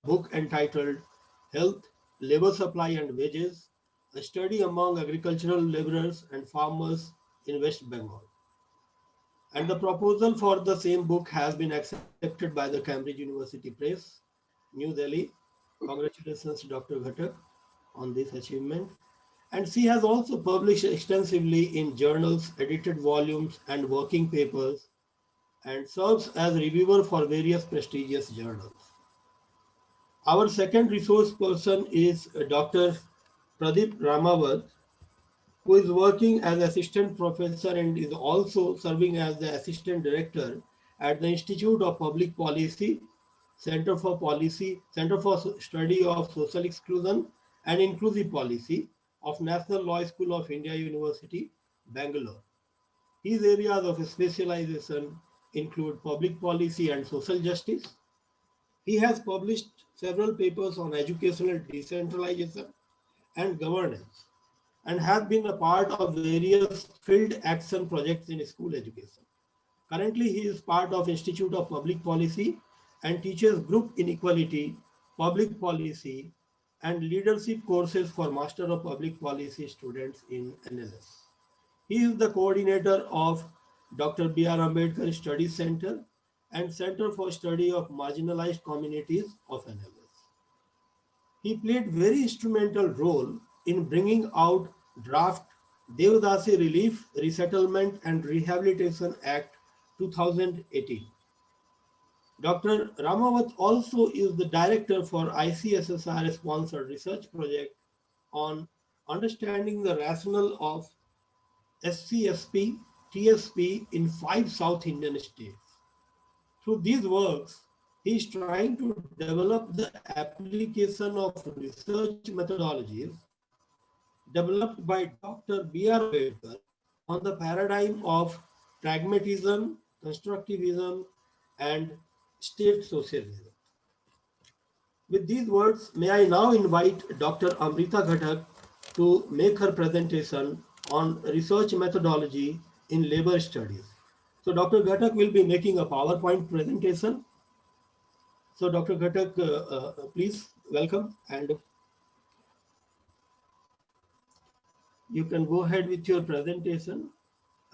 book entitled Health, Labor Supply and Wages, a study among agricultural laborers and farmers in West Bengal. And the proposal for the same book has been accepted by the Cambridge University Press, New Delhi. Congratulations, Dr. Ghatak, on this achievement. And she has also published extensively in journals, edited volumes, and working papers, and serves as reviewer for various prestigious journals. Our second resource person is Dr. Pradeep Ramawat, who is working as assistant professor and is also serving as the assistant director at the Institute of Public Policy, Center for Study of Social Exclusion and Inclusive Policy of National Law School of India University, Bangalore. His areas of specialization include public policy and social justice. He has published several papers on educational decentralization and governance, and has been a part of various field action projects in school education. Currently, he is part of Institute of Public Policy and teaches group inequality, public policy, and leadership courses for Master of Public Policy students in NLS. He is the coordinator of Dr. B.R. Ambedkar Study Center and Center for Study of Marginalized Communities of NLS. He played very instrumental role in bringing out draft Devdasi Relief, Resettlement and Rehabilitation Act 2018. Dr. Ramawat also is the director for ICSSR sponsored research project on understanding the rationale of SCSP, TSP in 5 South Indian states. Through these works, he is trying to develop the application of research methodologies developed by Dr. B.R. Ambedkar on the paradigm of pragmatism, constructivism, and state socialism. With these words, may I now invite Dr. Amrita Ghatak to make her presentation on research methodology in labor studies. So Dr. Ghatak will be making a PowerPoint presentation. So Dr. Ghatak, please welcome, and you can go ahead with your presentation.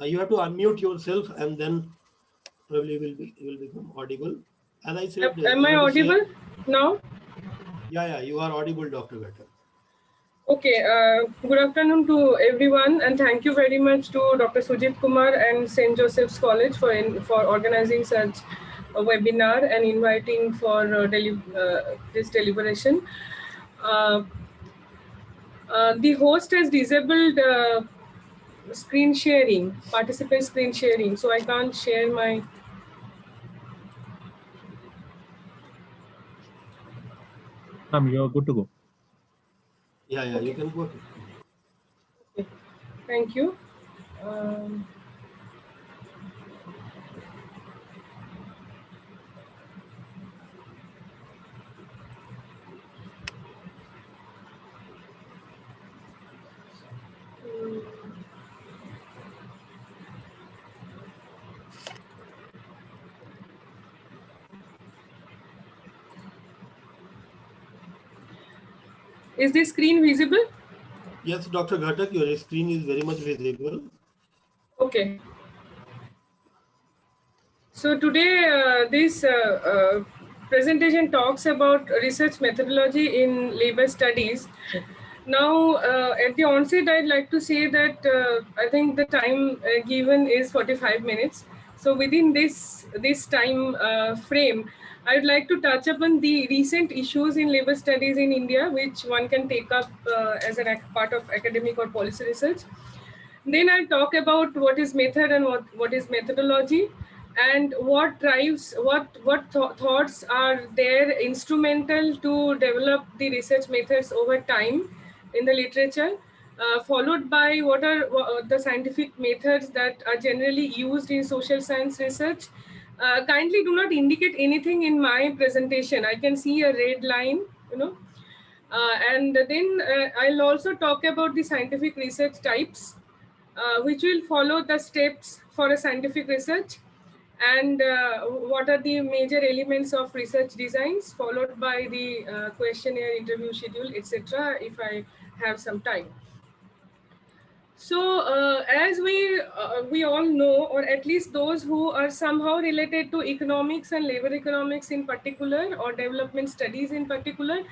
You have to unmute yourself and then probably will become audible. As I said, am I audible now? Yeah, you are audible, Dr. Ghatak. Okay, good afternoon to everyone, and thank you very much to Dr. Sujit Kumar and St. Joseph's College for organizing such a webinar and inviting for this deliberation. The host has disabled screen sharing, participant screen sharing, so I can't share my. You're good to go. Yeah, okay. You can go. Okay. Thank you. Is the screen visible? Yes, Dr. Ghatak, your screen is very much visible. Okay. So today this presentation talks about research methodology in labor studies. Now, at the onset, I'd like to say that I think the time given is 45 minutes. So within this time frame, I would like to touch upon the recent issues in labor studies in India, which one can take up as a part of academic or policy research. Then I'll talk about what is method and what is methodology, and what drives, what thoughts are there instrumental to develop the research methods over time in the literature, followed by what are the scientific methods that are generally used in social science research. Kindly do not indicate anything in my presentation. I can see a red line, and then I'll also talk about the scientific research types, which will follow the steps for a scientific research. and what are the major elements of research designs, followed by the questionnaire, interview schedule, etc., if I have some time. So, as we all know, or at least those who are somehow related to economics and labor economics in particular, or development studies in particular,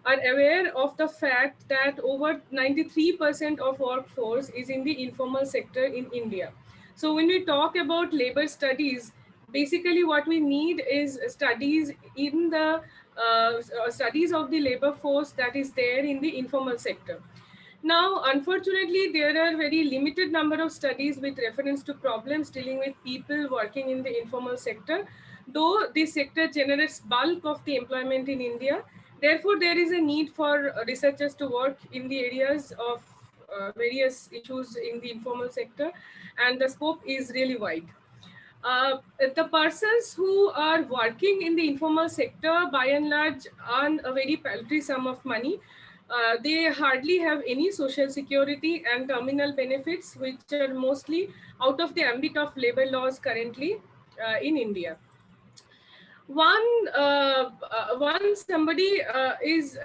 are aware of the fact that over 93% of workforce is in the informal sector in India. So, when we talk about labor studies, basically what we need is studies in the studies of the labor force that is there in the informal sector. Now, unfortunately, there are very limited number of studies with reference to problems dealing with people working in the informal sector, though this sector generates bulk of the employment in India. Therefore, there is a need for researchers to work in the areas of various issues in the informal sector, and the scope is really wide. The persons who are working in the informal sector by and large earn a very paltry sum of money. They hardly have any social security and terminal benefits, which are mostly out of the ambit of labor laws currently in India. One somebody is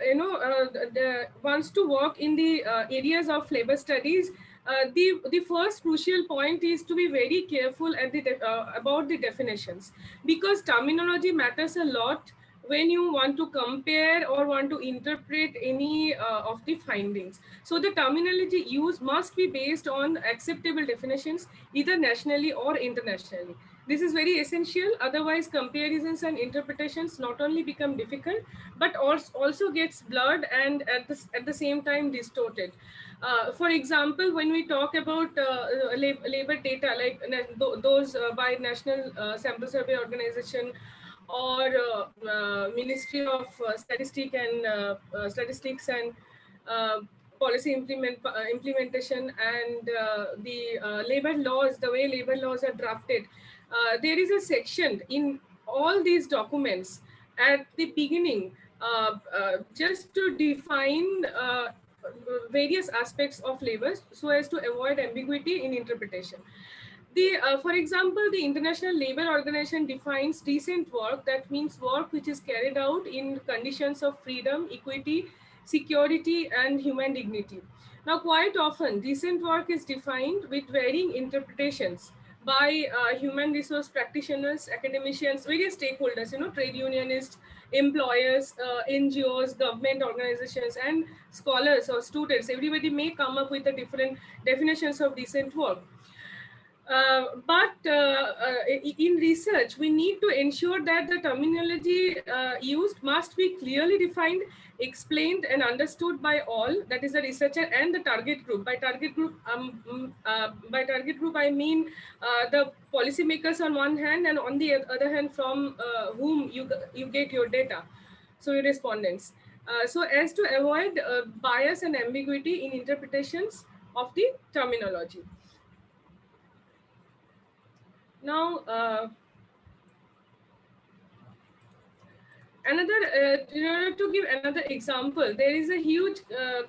wants to work in the areas of labor studies, the first crucial point is to be very careful at about the definitions, because terminology matters a lot when you want to compare or want to interpret any of the findings. So the terminology used must be based on acceptable definitions, either nationally or internationally. This is very essential, otherwise comparisons and interpretations not only become difficult, but also gets blurred and at the same time distorted. For example, when we talk about labor data, like those by National Sample Survey Organization or Ministry of Statistics and uh, policy implementation, and the labor laws, the way labor laws are drafted, there is a section in all these documents at the beginning, just to define various aspects of labor so as to avoid ambiguity in interpretation. For example, the International Labour Organization defines decent work. That means work which is carried out in conditions of freedom, equity, security, and human dignity. Now, quite often, decent work is defined with varying interpretations by human resource practitioners, academicians, various stakeholders, trade unionists, employers, NGOs, government organizations, and scholars or students. Everybody may come up with a different definitions of decent work. But in research, we need to ensure that the terminology used must be clearly defined, explained, and understood by all. That is the researcher and the target group. By target group, I mean the policymakers on one hand, and on the other hand, from whom you get your data. So your respondents. So as to avoid bias and ambiguity in interpretations of the terminology. Now, in order to give another example, there is a huge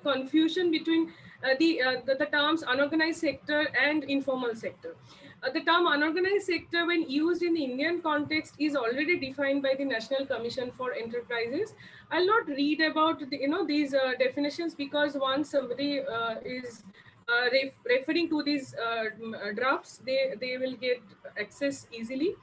confusion between the terms unorganized sector and informal sector. The term unorganized sector, when used in the Indian context, is already defined by the National Commission for Enterprises. I'll not read about these definitions, because once somebody is referring to these drafts, they will get access easily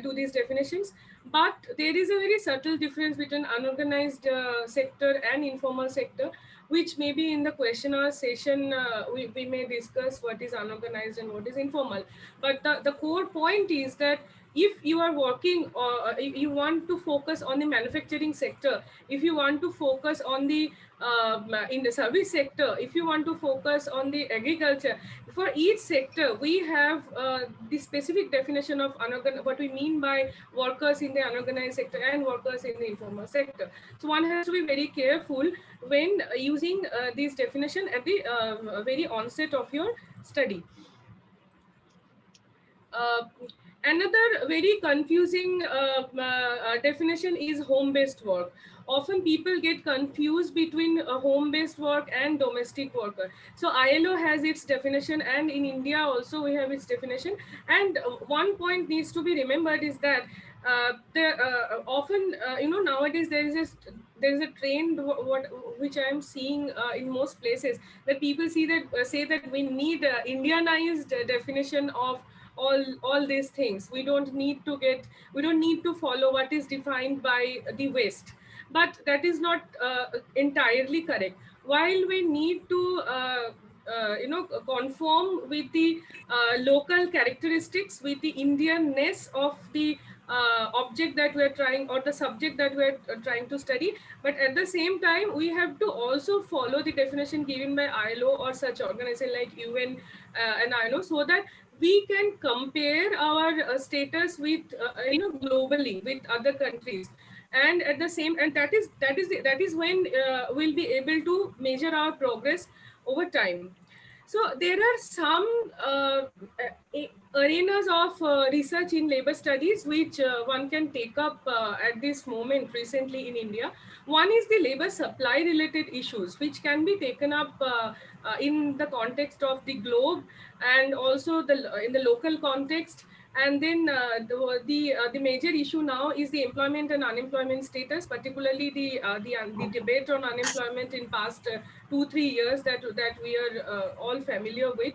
to these definitions. But there is a very subtle difference between unorganized sector and informal sector, which maybe in the question or session we may discuss what is unorganized and what is informal. But the core point is that if you are working, or if you want to focus on the manufacturing sector, if you want to focus on the in the service sector, if you want to focus on the agriculture, for each sector we have the specific definition of what we mean by workers in the unorganized sector and workers in the informal sector. So one has to be very careful when using this definition at the very onset of your study. Uh, Another very confusing definition is home-based work. Often people get confused between home-based work and domestic worker. So ILO has its definition, and in India also we have its definition. And one point needs to be remembered is that there often nowadays there is a trend what which I am seeing in most places, that people say that we need Indianized definition of all these things. We don't need to follow what is defined by the West, but that is not entirely correct. While we need to conform with the local characteristics, with the Indianness of the object that we are trying, or the subject that we are trying to study, but at the same time we have to also follow the definition given by ILO or such organization like UN and ILO, so that we can compare our status with globally with other countries. And at the same, and that is when we'll be able to measure our progress over time. So there are some arenas of research in labor studies which one can take up at this moment recently in India. One is the labor supply related issues, which can be taken up in the context of the globe, and also in the local context. And then the major issue now is the employment and unemployment status, particularly the debate on unemployment in past 2-3 years that we are all familiar with.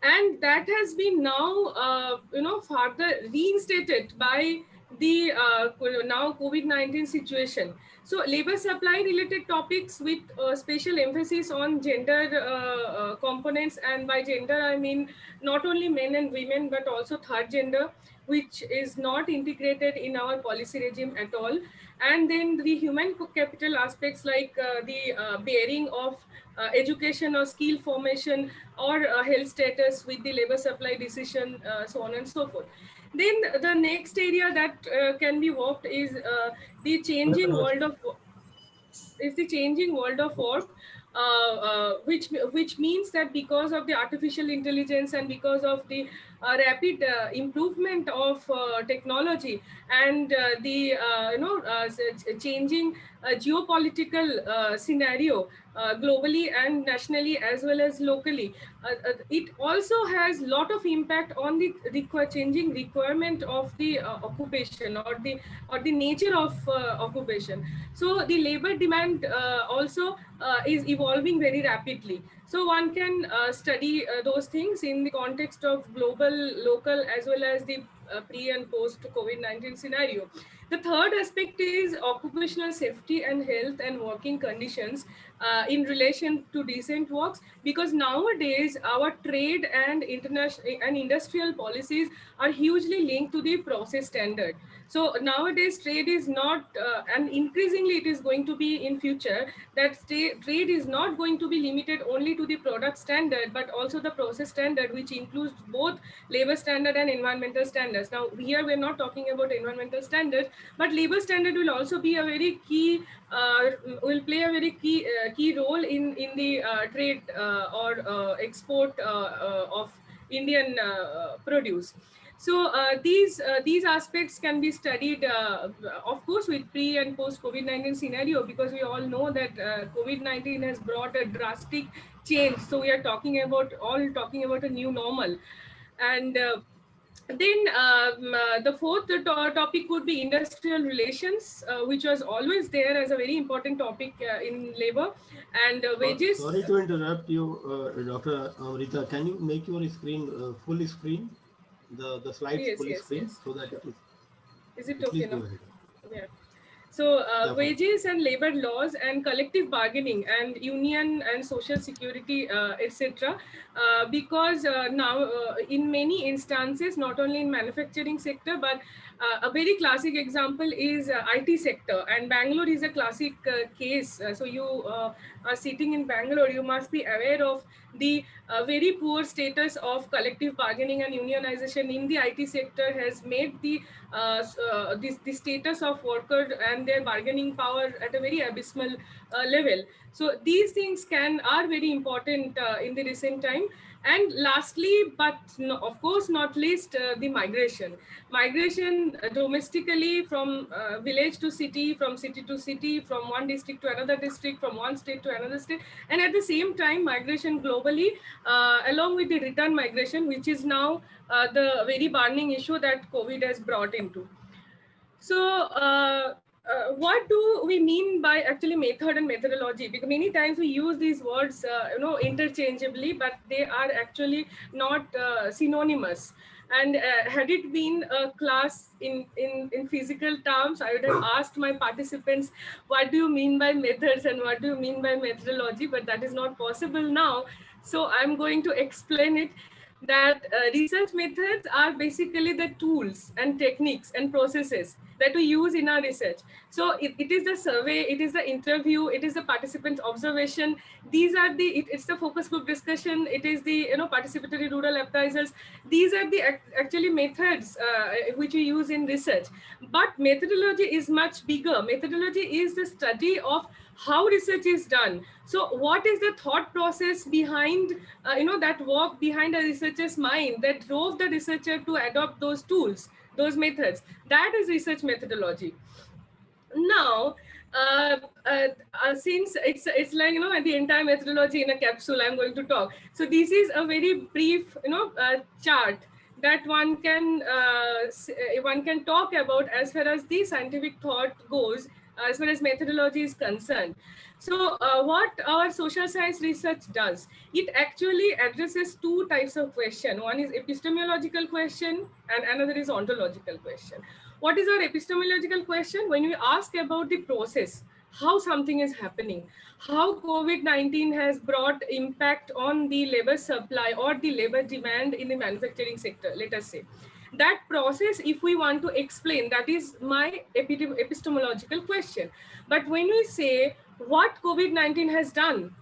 And that has been now further reinstated by the now COVID-19 situation. So labor supply related topics with special emphasis on gender components, and by gender I mean not only men and women but also third gender, which is not integrated in our policy regime at all. And then the human capital aspects, like the bearing of education or skill formation or health status with the labor supply decision, so on and so forth. Then the next area that can be worked is the changing world of work, which means that because of the artificial intelligence and because of the rapid improvement of technology, and the changing geopolitical scenario globally and nationally as well as locally, it also has lot of impact on the changing requirement of the occupation, or the nature of occupation. So the labor demand also is evolving very rapidly. So one can study those things in the context of global, local, as well as the pre and post COVID-19 scenario. The third aspect is occupational safety and health and working conditions in relation to decent works, because nowadays our trade and international and industrial policies are hugely linked to the process standard. So nowadays trade is not, and increasingly it is going to be in future, that trade is not going to be limited only to the product standard, but also the process standard, which includes both labor standard and environmental standards. Now here we're not talking about environmental standards, but labor standard will also be a very key, will play a very key role in the trade or export of Indian produce. So these aspects can be studied, of course, with pre and post COVID-19 scenario, because we all know that COVID-19 has brought a drastic change. So we are talking about a new normal. And then the fourth topic would be industrial relations, which was always there as a very important topic in labor, and wages. Sorry to interrupt you, Dr. Amrita. Can you make your screen full screen, the slides Yes, full yes, screen, yes. so that it is. Is it Please okay go now? ahead. Yeah. So Yeah, fine. wages and labor laws and collective bargaining and union and social security, etc. Because now in many instances, not only in manufacturing sector, but a very classic example is IT sector, and Bangalore is a classic case. So you are sitting in Bangalore, you must be aware of the very poor status of collective bargaining and unionization in the IT sector has made the status of worker and their bargaining power at a very abysmal level. So these things are very important in the recent time. And lastly, but no, of course not least, the migration domestically from village to city, from city to city, from one district to another district, from one state to another state, and at the same time migration globally, along with the return migration, which is now the very burning issue that COVID has brought into. So, what do we mean by actually method and methodology? Because many times we use these words, interchangeably, but they are actually not synonymous. And had it been a class in physical terms, I would have asked my participants, what do you mean by methods and what do you mean by methodology? But that is not possible now. So I'm going to explain it, that research methods are basically the tools and techniques and processes that we use in our research. So it is the survey, it is the interview, it is the participant observation. These are it's the focus group discussion, it is the participatory rural appraisals. These are the actually methods which we use in research. But methodology is much bigger. Methodology is the study of how research is done. So what is the thought process behind that work behind a researcher's mind that drove the researcher to adopt those tools, those methods? That is research methodology. Now, since it's like the entire methodology in a capsule, I'm going to talk. So this is a very brief chart that one can talk about as far as the scientific thought goes, as far as methodology is concerned. So what our social science research does, it actually addresses two types of question. One is epistemological question and another is ontological question. What is our epistemological question? When we ask about the process, how something is happening, how COVID-19 has brought impact on the labor supply or the labor demand in the manufacturing sector, let us say. That process, if we want to explain, that is my epistemological question. But when we say what COVID-19 has done,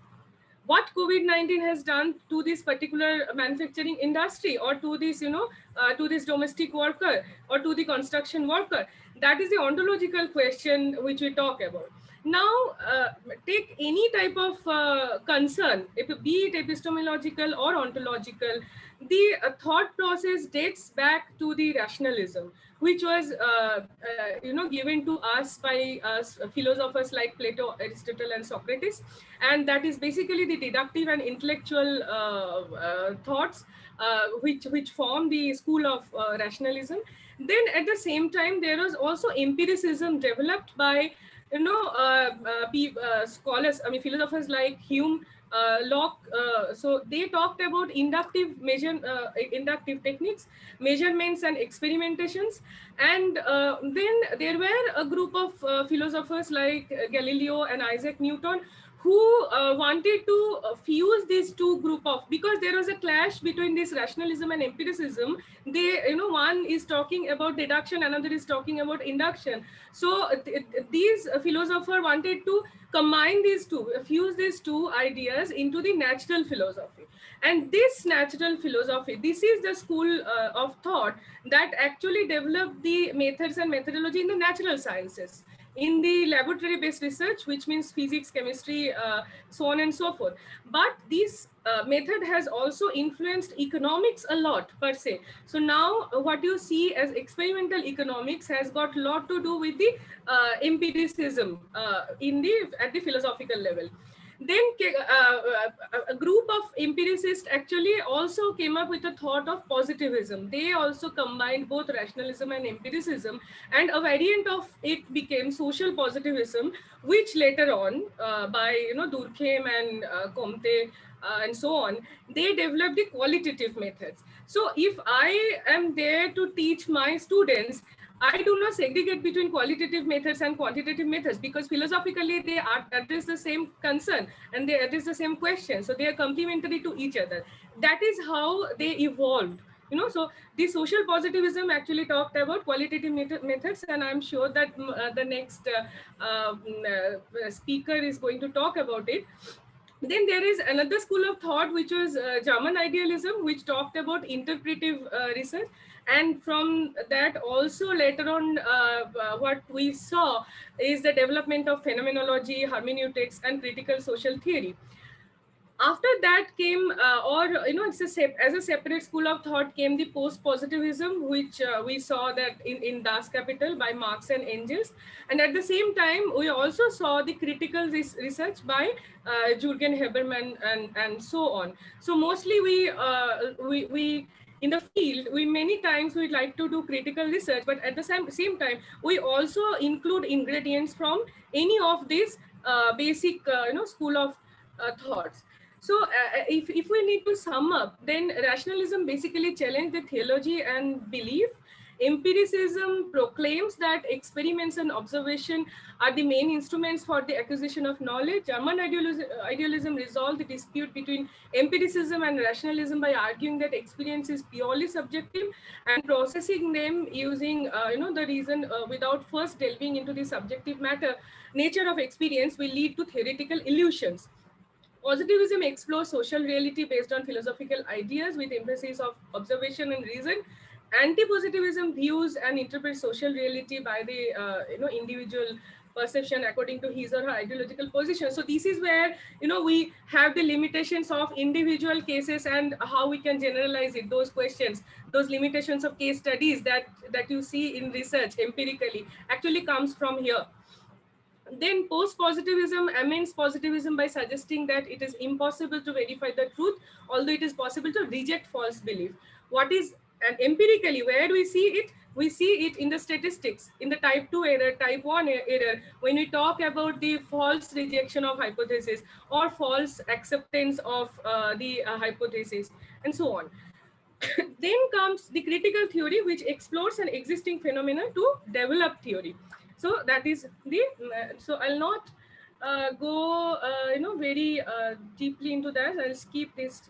what COVID-19 has done to this particular manufacturing industry or to this, to this domestic worker or to the construction worker, that is the ontological question which we talk about. Now, take any type of concern, be it epistemological or ontological, the thought process dates back to the rationalism, which was given to us by philosophers like Plato, Aristotle, and Socrates, and that is basically the deductive and intellectual thoughts which form the school of rationalism. Then at the same time, there was also empiricism developed by scholars, I mean philosophers like Hume, Locke. So they talked about inductive techniques, measurements and experimentations. And then there were a group of philosophers like Galileo and Isaac Newton, who wanted to fuse these two group of, because there was a clash between this rationalism and empiricism. They, one is talking about deduction, another is talking about induction. So these philosophers wanted to combine these two, fuse these two ideas into the natural philosophy. And this natural philosophy, this is the school of thought that actually developed the methods and methodology in the natural sciences, in the laboratory based research, which means physics, chemistry, so on and so forth. But this method has also influenced economics a lot per se. So now what you see as experimental economics has got a lot to do with the empiricism at the philosophical level. Then a group of empiricists actually also came up with a thought of positivism. They also combined both rationalism and empiricism, and a variant of it became social positivism, which later on by Durkheim and Comte and so on, they developed the qualitative methods. So if I am there to teach my students, I do not segregate between qualitative methods and quantitative methods, because philosophically they address the same concern and they address the same question. So they are complementary to each other. That is how they evolved. So the social positivism actually talked about qualitative methods, and I'm sure that the next speaker is going to talk about it. Then there is another school of thought, which was German idealism, which talked about interpretive research. And from that also later on, what we saw is the development of phenomenology, hermeneutics, and critical social theory. After that came it's as a separate school of thought came the post positivism, which we saw that in Das Kapital by Marx and Engels. And at the same time we also saw the critical research by Jürgen Habermas and so on. So mostly we in the field we many times we like to do critical research, but at the same time we also include ingredients from any of these basic school of thoughts. So if we need to sum up, then rationalism basically challenged the theology and belief. Empiricism proclaims that experiments and observation are the main instruments for the acquisition of knowledge. German idealism resolved the dispute between empiricism and rationalism by arguing that experience is purely subjective, and processing them using the reason without first delving into the subjective nature of experience will lead to theoretical illusions. Positivism explores social reality based on philosophical ideas with emphasis of observation and reason. Anti-positivism views and interprets social reality by the individual perception according to his or her ideological position. So this is where we have the limitations of individual cases and how we can generalize it. Those questions, those limitations of case studies that you see in research empirically actually comes from here. Then post-positivism amends positivism by suggesting that it is impossible to verify the truth, although it is possible to reject false belief. What is, and empirically, where do we see it? We see it in the statistics, in the type 2 error, type 1 error, when we talk about the false rejection of hypothesis or false acceptance of the hypothesis, and so on. Then comes the critical theory, which explores an existing phenomenon to develop theory. So that is the so I'll not go very deeply into that. I'll skip this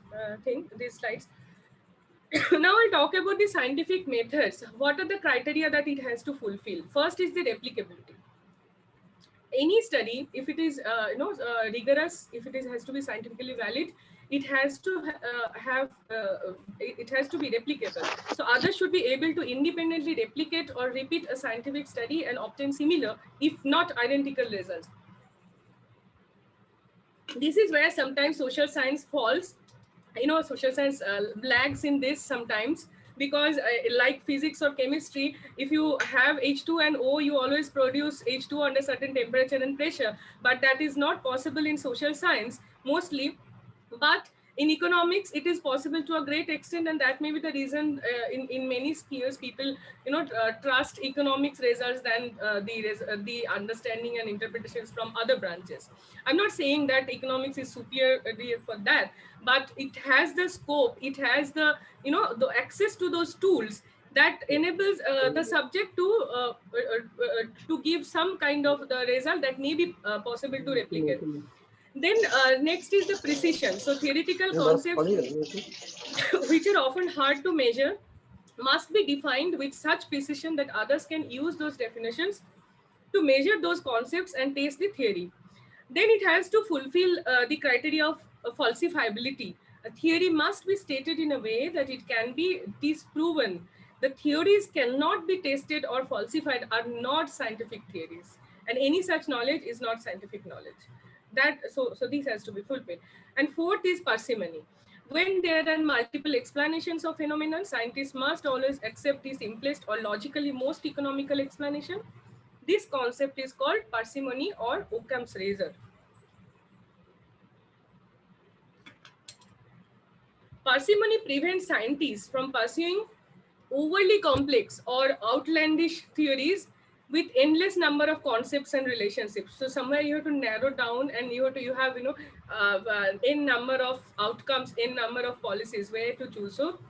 these slides. Now I'll talk about the scientific methods. What are the criteria that it has to fulfill? First is the replicability. Any study, if it is rigorous, if it is has to be scientifically valid, it has to have it has to be replicable. So others should be able to independently replicate or repeat a scientific study and obtain similar, if not identical, results. This is where sometimes social science falls. Social science lags in this sometimes, because like physics or chemistry, if you have H2 and O, you always produce H2 under certain temperature and pressure, but that is not possible in social science mostly. But in economics it is possible to a great extent, and that may be the reason in many spheres people trust economics results than the understanding and interpretations from other branches. I'm not saying that economics is superior for that, but it has the scope, it has the the access to those tools that enables the subject to give some kind of the result that may be possible to replicate. Then next is the precision. So theoretical concepts which are often hard to measure must be defined with such precision that others can use those definitions to measure those concepts and test the theory. Then it has to fulfill the criteria of falsifiability. A theory must be stated in a way that it can be disproven. The theories cannot be tested or falsified are not scientific theories, and any such knowledge is not scientific knowledge. So this has to be fulfilled. And fourth is parsimony. When there are multiple explanations of phenomenon, scientists must always accept the simplest or logically most economical explanation. This concept is called parsimony or Occam's razor. Parsimony prevents scientists from pursuing overly complex or outlandish theories with endless number of concepts and relationships. So somewhere you have to narrow down, and you have n number of outcomes, n number of policies where to choose. So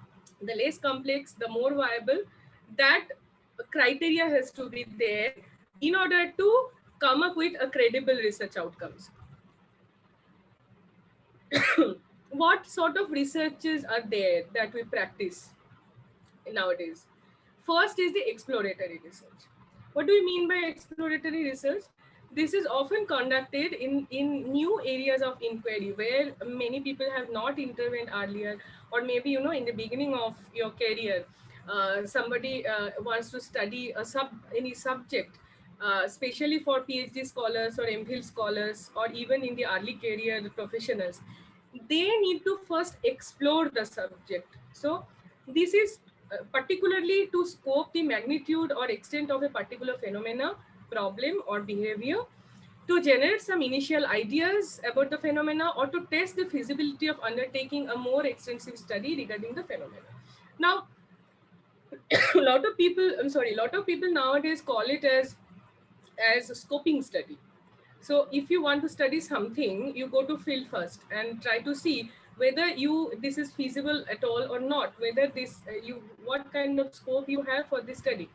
the less complex, the more viable. That criteria has to be there in order to come up with a credible research outcomes. What sort of researches are there that we practice nowadays? First is the exploratory research. What do we mean by exploratory research? This is often conducted in new areas of inquiry where many people have not intervened earlier, or maybe in the beginning of your career, somebody wants to study any subject, especially for PhD scholars or MPhil scholars, or even in the early career professionals. they need to first explore the subject. So this is particularly to scope the magnitude or extent of a particular phenomena, problem, or behavior, to generate some initial ideas about the phenomena, or to test the feasibility of undertaking a more extensive study regarding the phenomena. Now, a lot of people nowadays call it as a scoping study. So if you want to study something, you go to field first and try to see whether this is feasible at all or not, whether this you what kind of scope you have for this study.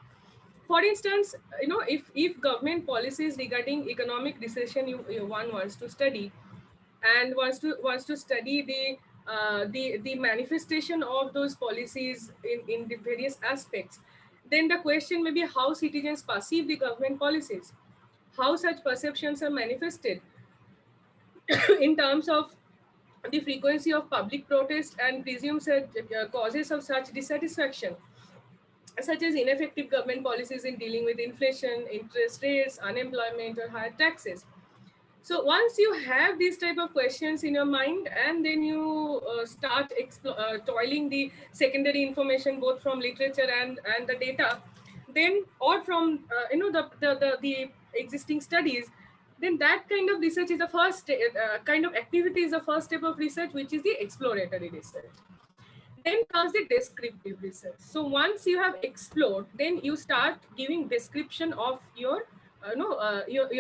For instance, if government policies regarding economic recession one wants to study, and wants to study the manifestation of those policies in the various aspects, then the question may be how citizens perceive the government policies, how such perceptions are manifested in terms of the frequency of public protest and presumed causes of such dissatisfaction, such as ineffective government policies in dealing with inflation, interest rates, unemployment, or higher taxes. So once you have these type of questions in your mind, and then you start toiling the secondary information both from literature and the data, then or from the existing studies, then that kind of research is the first kind of activity, is the first step of research, which is the exploratory research. Then comes the descriptive research. So once you have explored, then you start giving description of your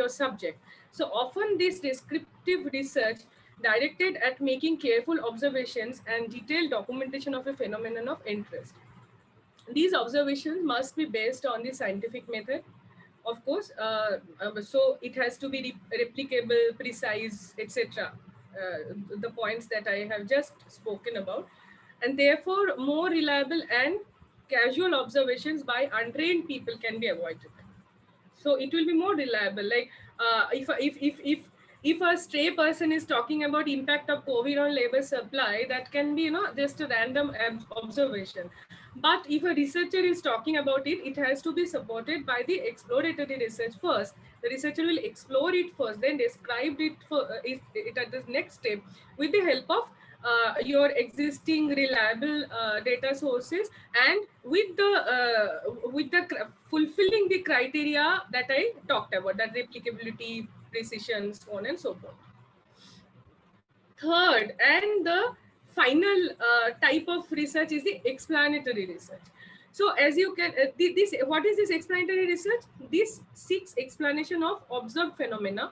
subject. So often this descriptive research directed at making careful observations and detailed documentation of a phenomenon of interest. These observations must be based on the scientific method, of course. So it has to be replicable, precise, etc. The points that I have just spoken about, and therefore more reliable and casual observations by untrained people can be avoided. So it will be more reliable. Like if a stray person is talking about impact of COVID on labor supply, that can be just a random observation. But if a researcher is talking about it, it has to be supported by the exploratory research first. The researcher will explore it first, then describe it for it at the next step with the help of your existing reliable data sources, and with the fulfilling the criteria that I talked about, that replicability, precision, so on and so forth. Third and the final type of research is the explanatory research. So as you can this what is this explanatory research? This seeks explanation of observed phenomena,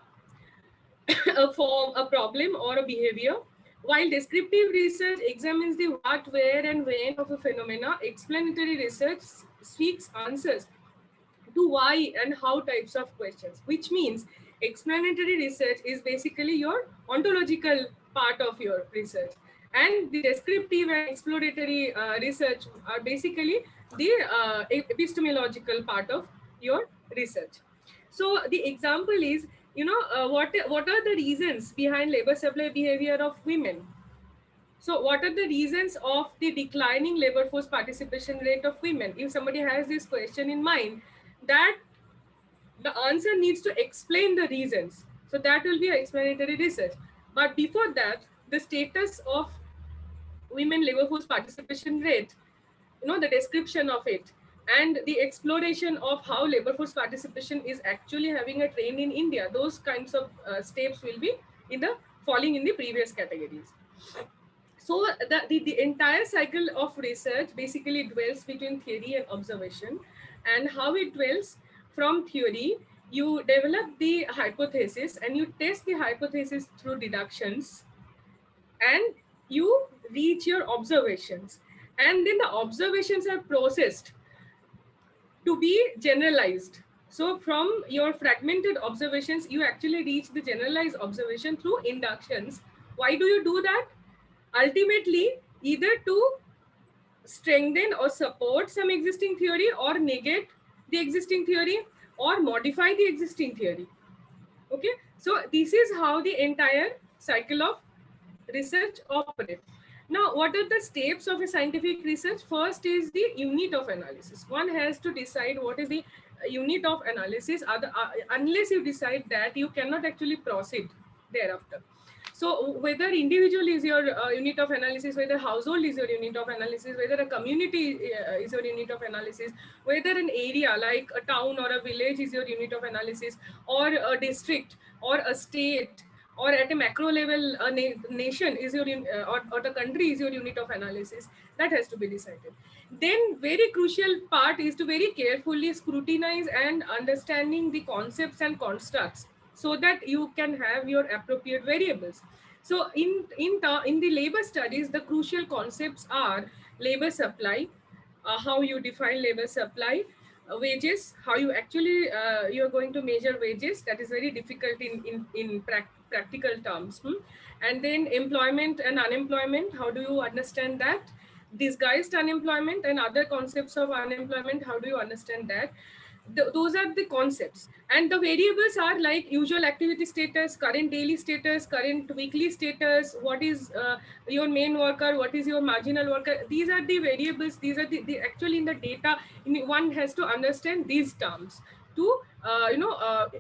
a form, a problem, or a behavior, while descriptive research examines the what, where, and when of a phenomena. Explanatory research seeks answers to why and how types of questions, which means explanatory research is basically your ontological part of your research, and the descriptive and exploratory research are basically the epistemological part of your research. So the example is, what are the reasons behind labor supply behavior of women? So what are the reasons of the declining labor force participation rate of women? If somebody has this question in mind, that the answer needs to explain the reasons. So that will be explanatory research. But before that, the status of women labor force participation rate, the description of it, and the exploration of how labor force participation is actually having a trend in India, those kinds of steps will be falling in the previous categories. So the entire cycle of research basically dwells between theory and observation. And how it dwells: from theory, you develop the hypothesis and you test the hypothesis through deductions, and you reach your observations, and then the observations are processed to be generalized. So from your fragmented observations, you actually reach the generalized observation through inductions. Why do you do that? Ultimately, either to strengthen or support some existing theory, or negate the existing theory, or modify the existing theory. Okay, so this is how the entire cycle of research operates. Now, what are the steps of a scientific research? First is the unit of analysis. One has to decide what is the unit of analysis. Unless you decide that, you cannot actually proceed. thereafter. So whether individual is your unit of analysis, whether household is your unit of analysis, whether a community is your unit of analysis, whether an area like a town or a village is your unit of analysis, or a district or a state, or at a macro level a nation is your or the country is your unit of analysis, that has to be decided. Then very crucial part is to very carefully scrutinize and understanding the concepts and constructs so that you can have your appropriate variables. So in the labor studies, the crucial concepts are labor supply, how you define labor supply, wages, how you actually you're going to measure wages, that is very difficult in practical terms. And then employment and unemployment, how do you understand that? Disguised unemployment and other concepts of unemployment, how do you understand that? Those are the concepts, and the variables are like usual activity status, current daily status, current weekly status, what is your main worker, what is your marginal worker. These are the variables, these are the actually in the data, one has to understand these terms to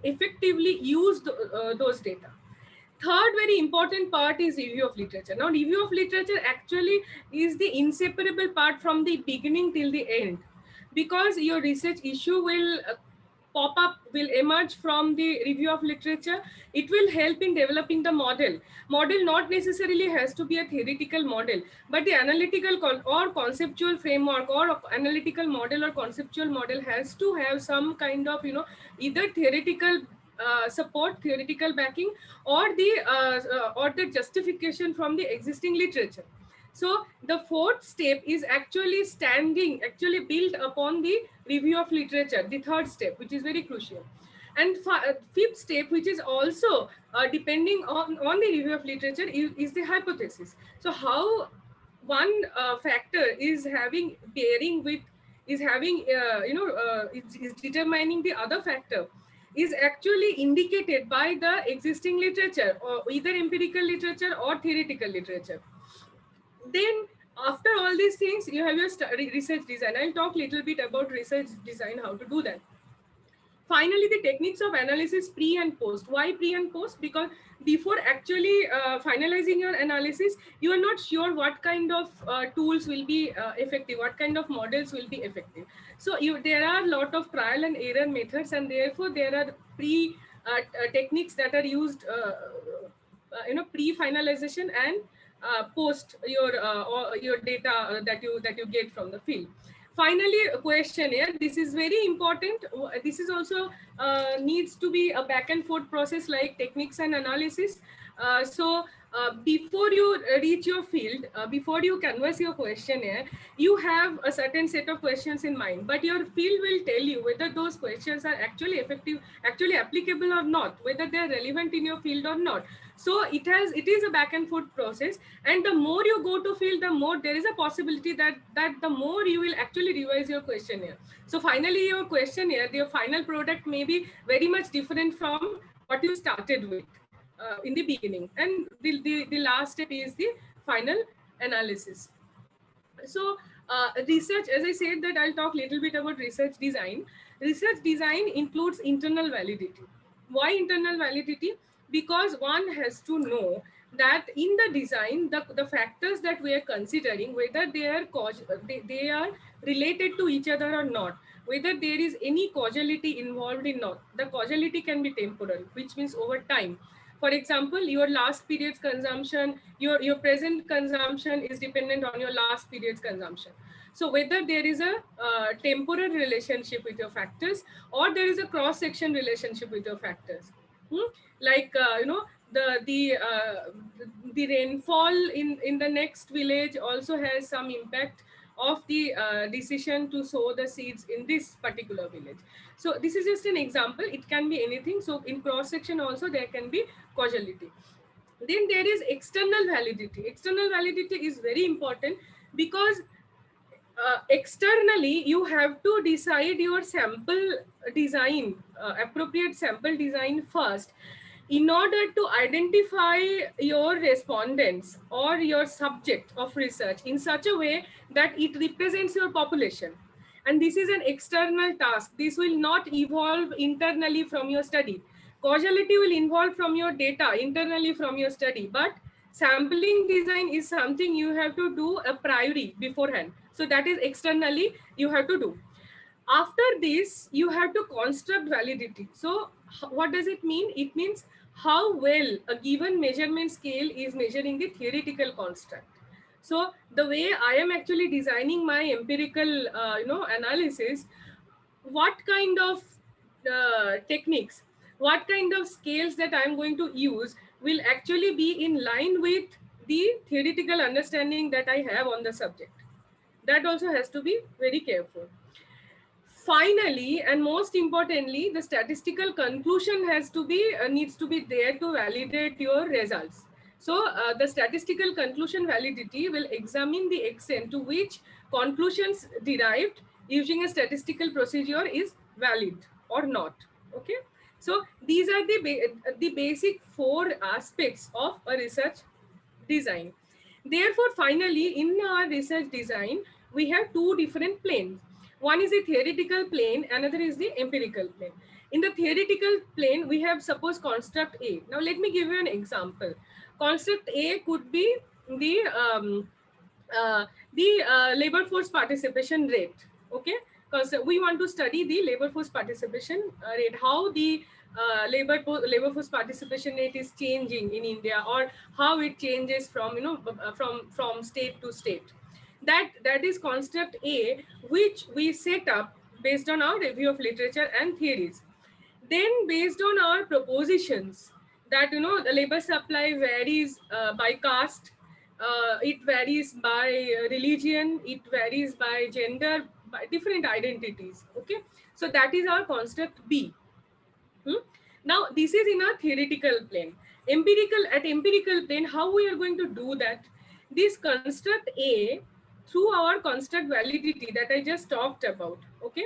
effectively use those data. Third very important part is review of literature. Now review of literature actually is the inseparable part from the beginning till the end, because your research issue will pop up, will emerge from the review of literature. It will help in developing the model not necessarily has to be a theoretical model, but the analytical or conceptual framework or analytical model or conceptual model has to have some kind of either theoretical support, theoretical backing, or the justification from the existing literature. So the fourth step is actually built upon the review of literature, the third step, which is very crucial. And fifth step, which is also depending on the review of literature, is the hypothesis. So how one factor is having bearing with, is having is determining the other factor, is actually indicated by the existing literature, or either empirical literature or theoretical literature. Then after all these things, you have your research design. I'll talk a little bit about research design, how to do that. Finally, the techniques of analysis pre and post. Why pre and post? Because before actually finalizing your analysis, you are not sure what kind of tools will be effective, what kind of models will be effective. So there are a lot of trial and error methods, and therefore there are techniques that are used pre-finalization and post your data that you get from the field. Finally, a questionnaire. This is very important. This is also needs to be a back and forth process like techniques and analysis. Before you reach your field, before you canvas your questionnaire, you have a certain set of questions in mind, but your field will tell you whether those questions are actually effective, actually applicable or not, whether they are relevant in your field or not. So it is a back and forth process, and the more you go to field, the more there is a possibility that the more you will actually revise your questionnaire. So finally, your questionnaire, your final product may be very much different from what you started with in the beginning. And the last step is the final analysis. So research, as I said, that I'll talk a little bit about research design. Research design includes internal validity. Why internal validity? Because one has to know that in the design, the factors that we are considering, whether they are related to each other or not, whether there is any causality involved in not. The causality can be temporal, which means over time. For example, your last period's consumption, your present consumption is dependent on your last period's consumption. So whether there is a temporal relationship with your factors, or there is a cross-section relationship with your factors. Like the rainfall in the next village also has some impact of the decision to sow the seeds in this particular village. So this is just an example. It can be anything. So in cross section also there can be causality. Then there is external validity. External validity is very important because externally you have to decide your sample design, appropriate sample design first, in order to identify your respondents or your subject of research in such a way that it represents your population. And this is an external task. This will not evolve internally from your study. Causality will involve from your data internally from your study, but sampling design is something you have to do a priori beforehand. So that is externally you have to do. After this, you have to construct validity. So what does it mean? It means how well a given measurement scale is measuring the theoretical construct. So the way I am actually designing my empirical analysis, what kind of techniques, what kind of scales that I'm going to use will actually be in line with the theoretical understanding that I have on the subject. That also has to be very careful. Finally, and most importantly, the statistical conclusion has to be needs to be there to validate your results. So the statistical conclusion validity will examine the extent to which conclusions derived using a statistical procedure is valid or not. Okay, so these are the basic four aspects of a research design. Therefore, finally, in our research design, we have two different planes. One is the theoretical plane, another is the empirical plane. In the theoretical plane, we have suppose construct A. Now, let me give you an example. Construct A could be the labor force participation rate. Okay, because we want to study the labor force participation rate, how the labor force participation rate is changing in India, or how it changes from from state to state. That is construct A, which we set up based on our review of literature and theories. Then, based on our propositions that the labor supply varies by caste, it varies by religion, it varies by gender, by different identities. Okay, so that is our construct B. Now, this is in a theoretical plane. Empirical plane, how we are going to do that? This construct A, through our construct validity that I just talked about, okay,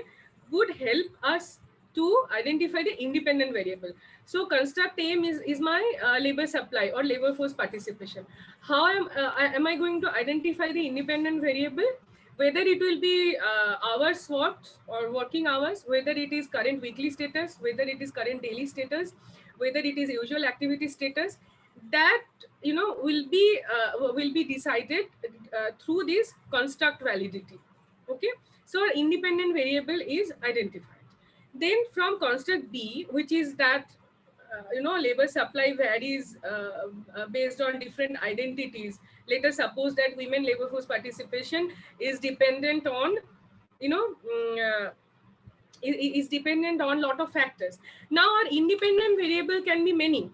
would help us to identify the independent variable. So construct A is my labor supply or labor force participation. How am I going to identify the independent variable? Whether it will be hours worked or working hours, whether it is current weekly status, whether it is current daily status, whether it is usual activity status, that will be decided through this construct validity. Okay, so our independent variable is identified. Then from construct B, which is that labor supply varies based on different identities. Let us suppose that women labor force participation is dependent on you know mm, uh, is dependent on lot of factors. Now our independent variable can be many.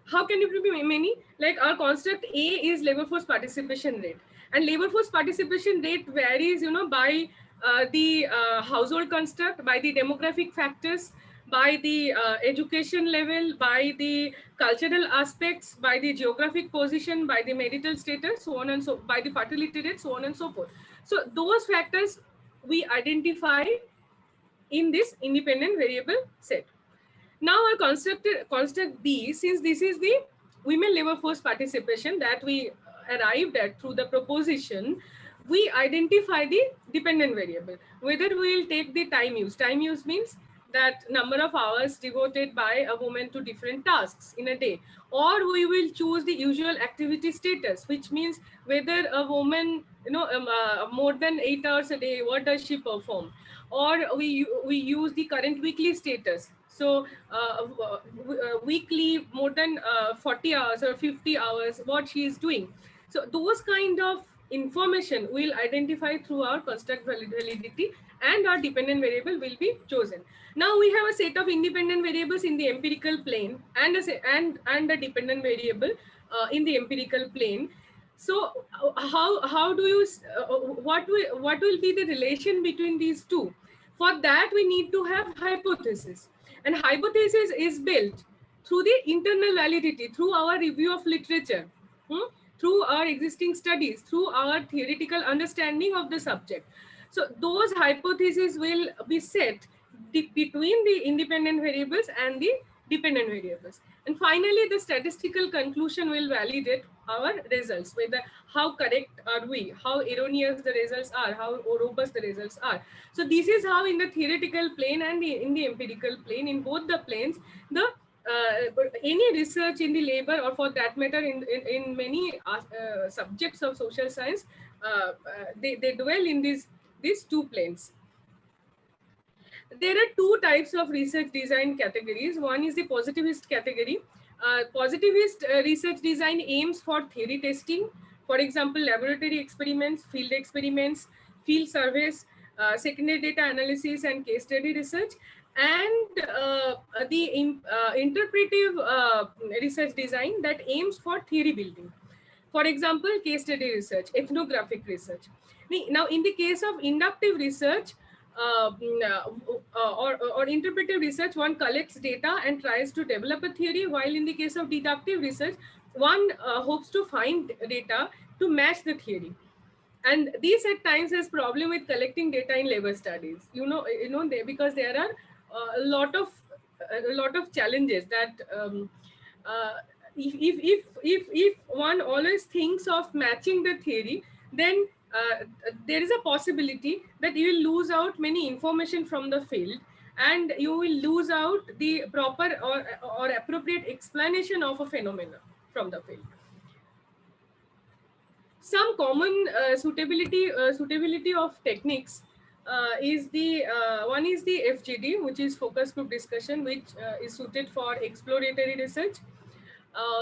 How can it be many? Like our construct A is labor force participation rate, and labor force participation rate varies, by the household construct, by the demographic factors, by the education level, by the cultural aspects, by the geographic position, by the marital status, so on and so, by the fertility rate, so on and so forth. So those factors we identify in this independent variable set. Now our construct B, since this is the women labor force participation that we arrived at through the proposition, we identify the dependent variable. Whether we will take the time use. Time use means that number of hours devoted by a woman to different tasks in a day, or we will choose the usual activity status, which means whether a woman more than 8 hours a day, what does she perform, or we use the current weekly status. So weekly more than 40 hours or 50 hours, what she is doing. So those kind of information we'll identify through our construct validity, and our dependent variable will be chosen. Now we have a set of independent variables in the empirical plane, and a dependent variable in the empirical plane. So how do you what will be the relation between these two? For that we need to have hypothesis, and hypothesis is built through the internal validity, through our review of literature, through our existing studies, through our theoretical understanding of the subject. So those hypotheses will be set between the independent variables and the dependent variables. And finally, the statistical conclusion will validate our results, whether how correct are we, how erroneous the results are, how robust the results are. So this is how in the theoretical plane and in the empirical plane, in both the planes, the any research in the labor, or for that matter in many subjects of social science, they dwell in these two planes. There are two types of research design categories. One is the positivist category. Positivist research design aims for theory testing, for example, laboratory experiments, field surveys, secondary data analysis, and case study research. And the interpretive research design that aims for theory building. For example, case study research, ethnographic research. Now, in the case of inductive research or interpretive research, one collects data and tries to develop a theory, while in the case of deductive research, one hopes to find data to match the theory. And these at times has problem with collecting data in labor studies, because there are a lot of challenges that uh, if one always thinks of matching the theory, then there is a possibility that you will lose out many information from the field, and you will lose out the proper or appropriate explanation of a phenomena from the field. Some common suitability of techniques is the one is the FGD, which is focus group discussion, which is suited for exploratory research,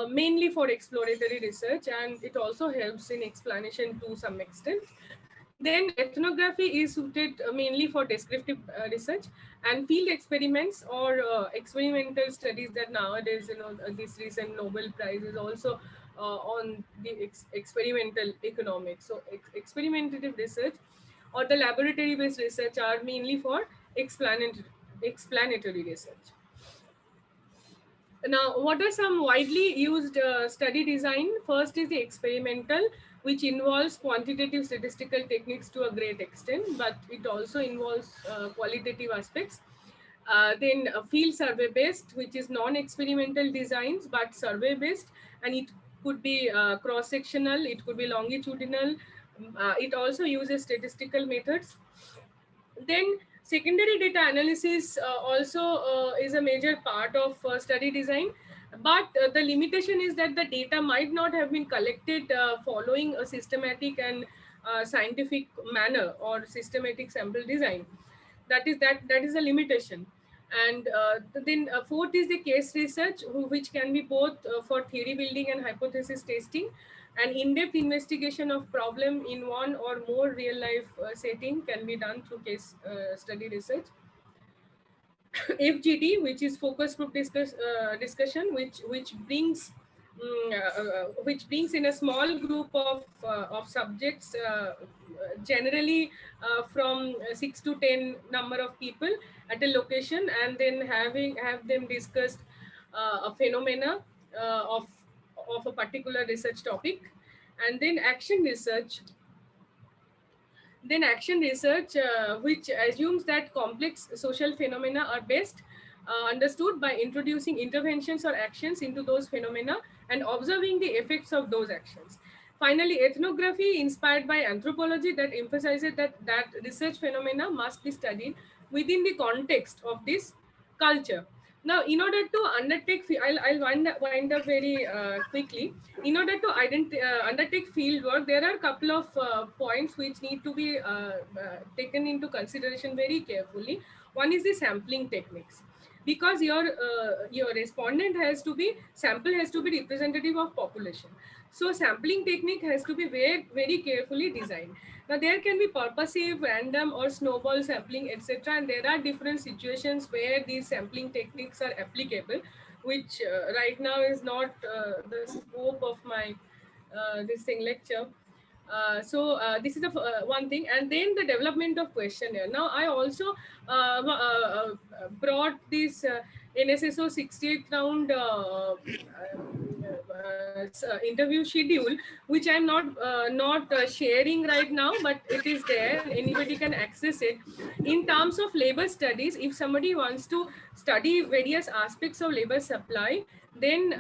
mainly for exploratory research, and it also helps in explanation to some extent. Then ethnography is suited mainly for descriptive research, and field experiments or experimental studies, that nowadays, this recent Nobel Prize is also on the experimental economics. So experimentative research or the laboratory based research are mainly for explanatory research. Now, what are some widely used study design? First is the experimental, which involves quantitative statistical techniques to a great extent, but it also involves qualitative aspects. Then field survey based, which is non-experimental designs but survey based, and it could be cross-sectional, it could be longitudinal. It also uses statistical methods. Then secondary data analysis also is a major part of study design, but the limitation is that the data might not have been collected following a systematic and scientific manner or systematic sample design. That is a limitation. And then fourth is the case research, which can be both for theory building and hypothesis testing. An in-depth investigation of problem in one or more real-life setting can be done through case study research. FGD, which is focus group discussion, which brings in a small group of subjects, generally from 6 to 10 number of people at a location, and then have them discuss a phenomena of a particular research topic. And then action research, which assumes that complex social phenomena are best understood by introducing interventions or actions into those phenomena and observing the effects of those actions. Finally, ethnography, inspired by anthropology, that emphasizes that research phenomena must be studied within the context of this culture. Now, in order to undertake, I'll wind up very quickly. In order to undertake field work, there are a couple of points which need to be taken into consideration very carefully. One is the sampling techniques, because your respondent sample has to be representative of population. So sampling technique has to be very carefully designed. Now, there can be purposive, random, or snowball sampling, etc. And there are different situations where these sampling techniques are applicable, which right now is not the scope of my this thing lecture. This is the one thing. And then the development of questionnaire. Now, I also brought this NSSO 68th round interview schedule, which I'm not sharing right now, but it is there and anybody can access it. In terms of labor studies, if somebody wants to study various aspects of labor supply, then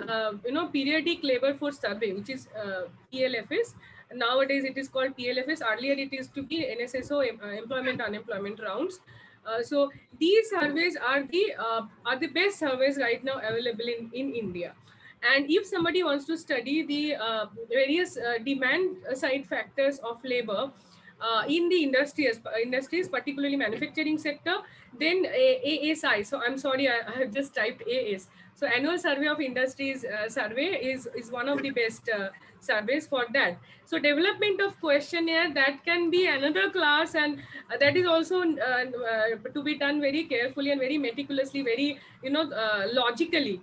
periodic labor force survey, which is PLFS. Nowadays it is called PLFS. Earlier it used to be NSSO, employment unemployment rounds. So these surveys are the best surveys right now available in India. And if somebody wants to study the various demand side factors of labor in the industries, particularly manufacturing sector, then ASI. So I'm sorry, I have just typed AS. So annual survey of industries survey is one of the best surveys for that. So development of questionnaire, that can be another class, and that is also to be done very carefully and very meticulously, very logically,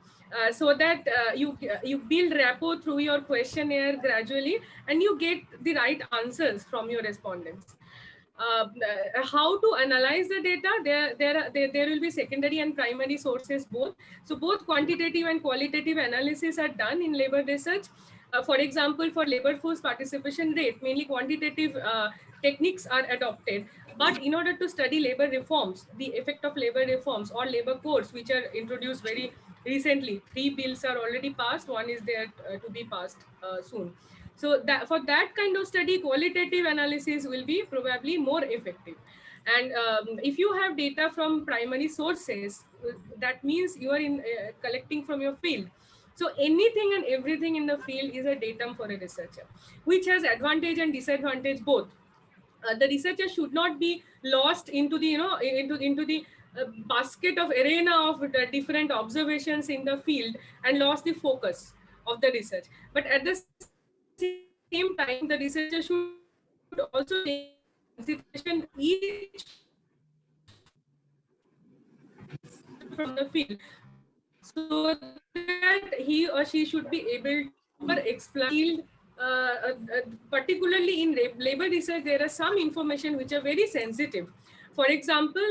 so that you build rapport through your questionnaire gradually, and you get the right answers from your respondents. How to analyze the data? There will be secondary and primary sources both. So both quantitative and qualitative analysis are done in labor research. For example, for labor force participation rate, mainly quantitative techniques are adopted. But in order to study labor reforms, the effect of labor reforms or labor codes, which are introduced very recently, 3 bills are already passed, one is there to be passed soon. So that for that kind of study, qualitative analysis will be probably more effective. And if you have data from primary sources, that means you are in collecting from your field. So anything and everything in the field is a datum for a researcher, which has advantage and disadvantage both. The researcher should not be lost into the into the basket of arena of the different observations in the field and lost the focus of the research. But at the same time, the researcher should also take into consideration each from the field, so that he or she should be able to explain particularly in labor research. There are some information which are very sensitive. For example,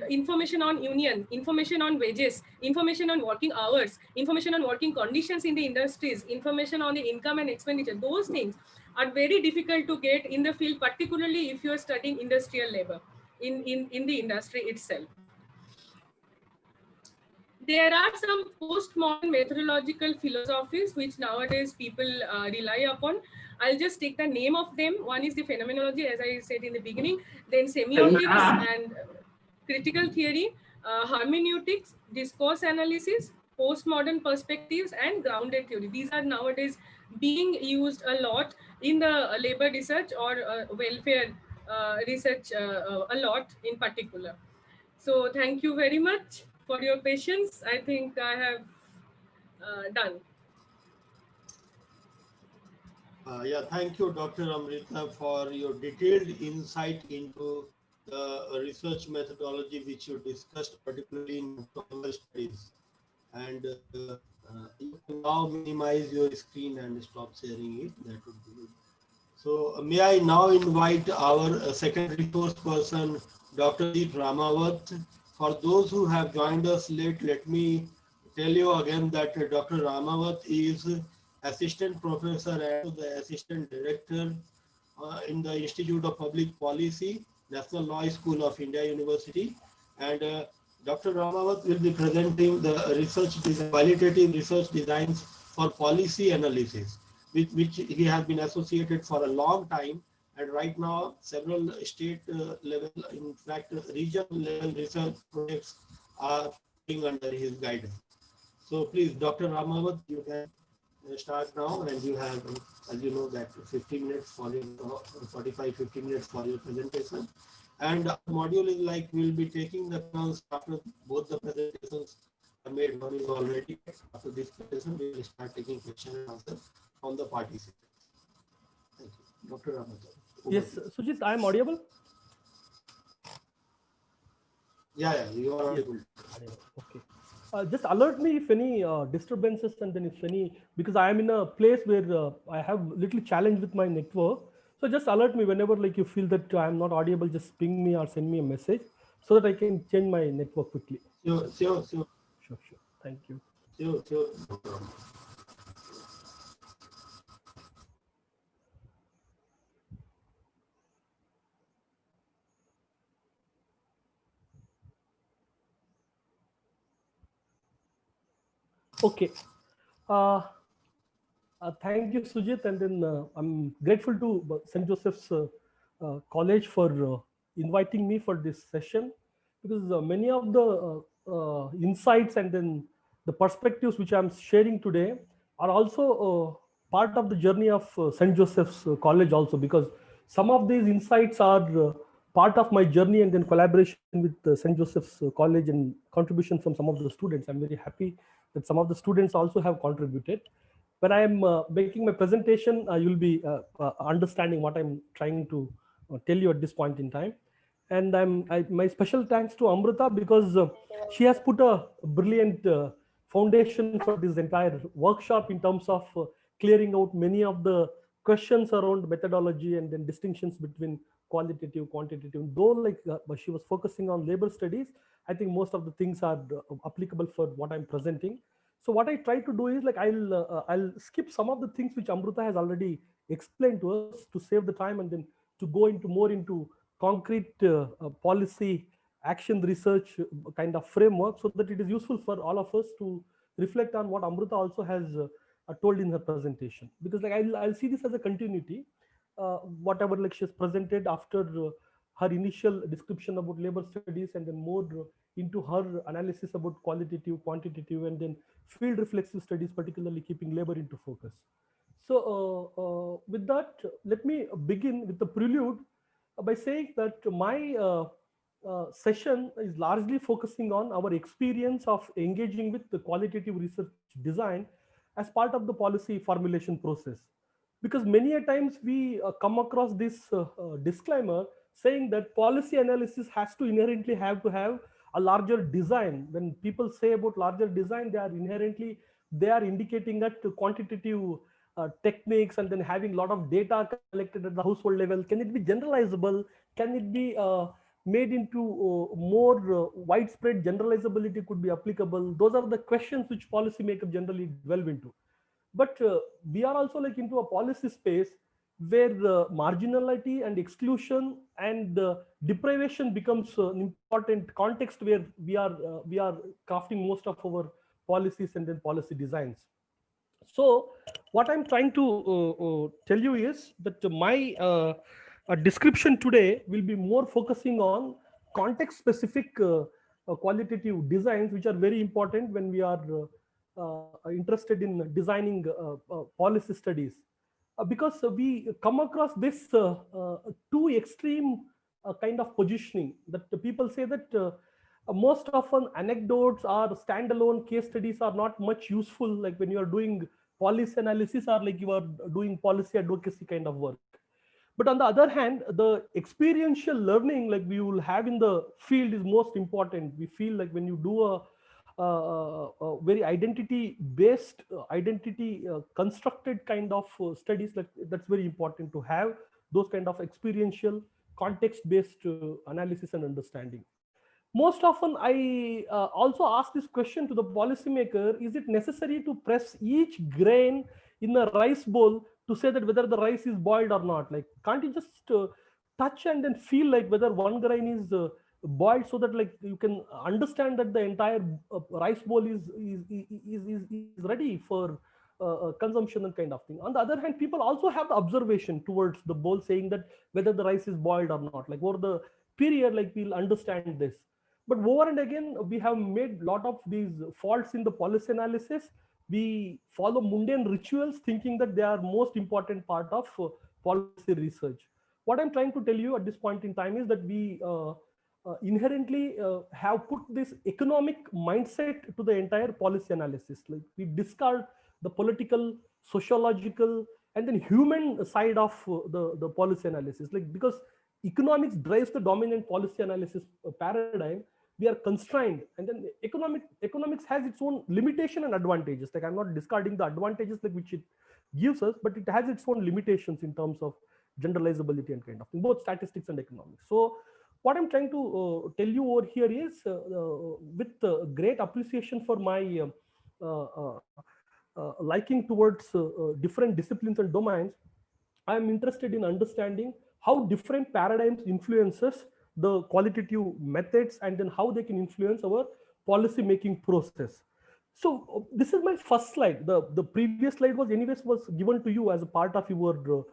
information on union, information on wages, information on working hours, information on working conditions in the industries, information on the income and expenditure. Those things are very difficult to get in the field, particularly if you are studying industrial labor in the industry itself. There are some postmodern methodological philosophies which nowadays people rely upon. I'll just take the name of them. One is the phenomenology, as I said in the beginning, then semiotics and critical theory, hermeneutics, discourse analysis, postmodern perspectives, and grounded theory. These are nowadays being used a lot in the labor research or welfare research a lot in particular. So thank you very much for your patience. I think I have done. Yeah, thank you, Dr. Amrita, for your detailed insight into the research methodology which you discussed, particularly in employment studies. And you can now minimize your screen and stop sharing it. That would be good. So may I now invite our second resource person, Dr. Deep Ramawat. For those who have joined us late, let me tell you again that Dr. Ramawat is assistant professor and the assistant director in the Institute of Public Policy, National Law School of India University. And Dr. Ramawat will be presenting the qualitative research designs for policy analysis, with which he has been associated for a long time. And right now, several state level, in fact, regional level research projects are going under his guidance. So please, Dr. Ramawat, you can start now, and you have, as you know, that 15 minutes for your 45, 50 minutes for your presentation. And our module is like we'll be taking the turns after both the presentations are made. One is already after this presentation. We will start taking question and answer from the participants. Thank you, Dr. Ramawat. Yes, Sujit, I am audible. Yeah, you are audible. Okay. Just alert me if any disturbances, and then if any, because I am in a place where I have little challenge with my network. So just alert me whenever like you feel that I am not audible. Just ping me or send me a message so that I can change my network quickly. Sure. Sure. Thank you. Sure, sure. No problem. Okay. Uh, Thank you, Sujit. And then I'm grateful to St. Joseph's College for inviting me for this session, because many of the insights and then the perspectives which I'm sharing today are also part of the journey of St. Joseph's College also, because some of these insights are part of my journey and then collaboration with St. Joseph's College and contribution from some of the students. I'm very happy that some of the students also have contributed. When I'm making my presentation, you'll be understanding what I'm trying to tell you at this point in time. And my special thanks to Amrita, because she has put a brilliant foundation for this entire workshop in terms of clearing out many of the questions around methodology and then distinctions between qualitative, quantitative. Though like she was focusing on labor studies, I think most of the things are applicable for what I'm presenting. So what I try to do is like I'll skip some of the things which Amrita has already explained to us to save the time, and then to go into more into concrete policy action research kind of framework, so that it is useful for all of us to reflect on what Amrita also has told in her presentation. Because like I'll see this as a continuity. Whatever like she's presented after her initial description about labor studies, and then more into her analysis about qualitative, quantitative, and then field reflexive studies, particularly keeping labor into focus. So with that, let me begin with the prelude by saying that my session is largely focusing on our experience of engaging with the qualitative research design as part of the policy formulation process. Because many a times we come across this disclaimer saying that policy analysis has to inherently have to have a larger design. When people say about larger design, they are indicating that quantitative techniques, and then having a lot of data collected at the household level. Can it be generalizable? Can it be made into more widespread generalizability could be applicable? Those are the questions which policymakers generally delve into. But we are also like into a policy space where marginality and exclusion and deprivation becomes an important context where we are crafting most of our policies and then policy designs. So what I'm trying to tell you is that my description today will be more focusing on context specific qualitative designs, which are very important when we are interested in designing policy studies. Because we come across this two extreme kind of positioning, that the people say that most often anecdotes or standalone case studies are not much useful, like when you are doing policy analysis or like you are doing policy advocacy kind of work. But on the other hand, the experiential learning like we will have in the field is most important. We feel like when you do a very identity based identity constructed kind of studies, like that's very important to have those kind of experiential context based analysis and understanding. Most often I also ask this question to the policymaker: is it necessary to press each grain in a rice bowl to say that whether the rice is boiled or not? Like, can't you just touch and then feel like whether one grain is boiled, so that like you can understand that the entire rice bowl is ready for consumption and kind of thing. On the other hand, people also have the observation towards the bowl saying that whether the rice is boiled or not. Like over the period, like we'll understand this. But over and again, we have made a lot of these faults in the policy analysis. We follow mundane rituals thinking that they are most important part of policy research. What I'm trying to tell you at this point in time is that we inherently have put this economic mindset to the entire policy analysis. Like we discard the political, sociological, and then human side of the policy analysis. Like because economics drives the dominant policy analysis paradigm, we are constrained, and then economics has its own limitation and advantages. Like I'm not discarding the advantages like which it gives us, but it has its own limitations in terms of generalizability and kind of thing, both statistics and economics. So what I'm trying to tell you over here is with great appreciation for my liking towards different disciplines and domains, I am interested in understanding how different paradigms influences the qualitative methods, and then how they can influence our policy making process. So this is my first slide. The previous slide was anyways was given to you as a part of your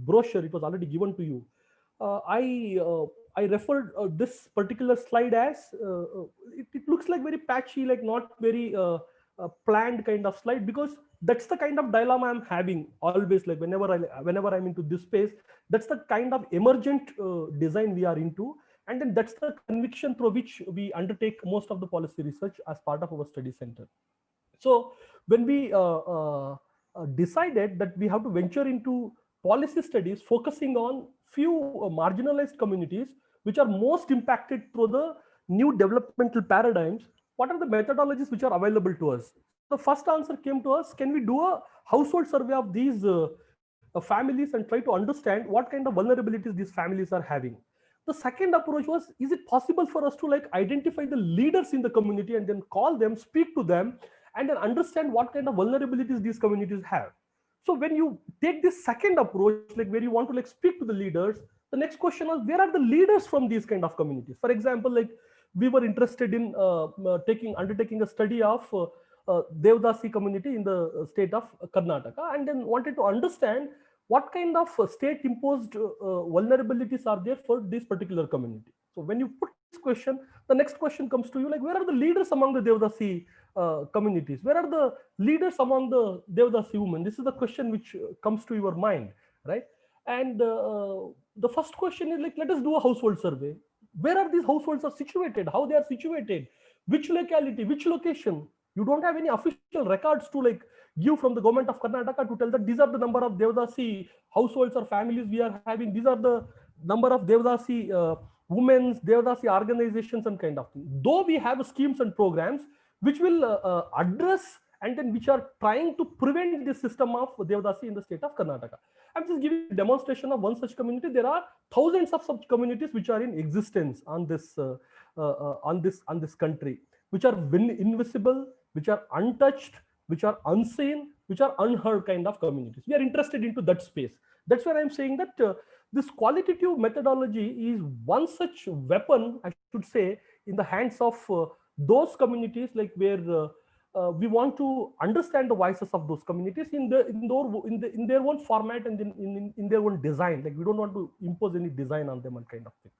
brochure. It was already given to you. I referred this particular slide as it looks like very patchy, like not very planned kind of slide, because that's the kind of dilemma I'm having always. Like whenever I'm into this space, that's the kind of emergent design we are into, and then that's the conviction through which we undertake most of the policy research as part of our study center. So when we decided that we have to venture into policy studies focusing on few marginalized communities which are most impacted through the new developmental paradigms, what are the methodologies which are available to us? So the first answer came to us: can we do a household survey of these families and try to understand what kind of vulnerabilities these families are having? The second approach was, is it possible for us to like identify the leaders in the community and then call them, speak to them, and then understand what kind of vulnerabilities these communities have? So when you take this second approach, like where you want to like speak to the leaders, the next question was, where are the leaders from these kind of communities? For example, like we were interested in undertaking a study of Devdasi community in the state of Karnataka, and then wanted to understand what kind of state imposed vulnerabilities are there for this particular community. So when you put this question, the next question comes to you, like where are the leaders among the Devdasi communities? Where are the leaders among the Devdasi women? This is the question which comes to your mind, right? And the first question is like, let us do a household survey. Where are these households are situated? How they are situated? Which locality? Which location? You don't have any official records to like give from the government of Karnataka to tell that these are the number of Devdasi households or families we are having. These are the number of Devdasi women's, Devdasi organizations and kind of thing. Though we have schemes and programs which will address and then which are trying to prevent this system of Devdasi in the state of Karnataka. I'm just giving a demonstration of one such community. There are thousands of such communities which are in existence on this country, which are invisible, which are untouched, which are unseen, which are unheard kind of communities. We are interested into that space. That's where I'm saying that this qualitative methodology is one such weapon, I should say, in the hands of those communities, like where we want to understand the voices of those communities in their own format and in their own design. Like we don't want to impose any design on them and kind of thing.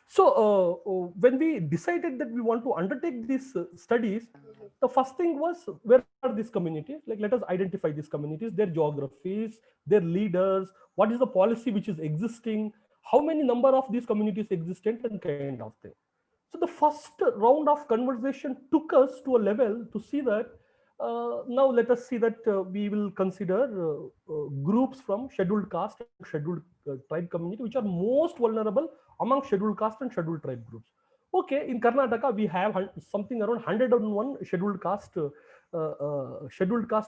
So when we decided that we want to undertake these studies, the first thing was, where are these communities? Like let us identify these communities, their geographies, their leaders, what is the policy which is existing, how many number of these communities existent and kind of thing. So the first round of conversation took us to a level to see that now let us see that we will consider groups from scheduled caste and scheduled tribe community which are most vulnerable among scheduled caste and scheduled tribe groups. Okay, in Karnataka we have something around 101 scheduled caste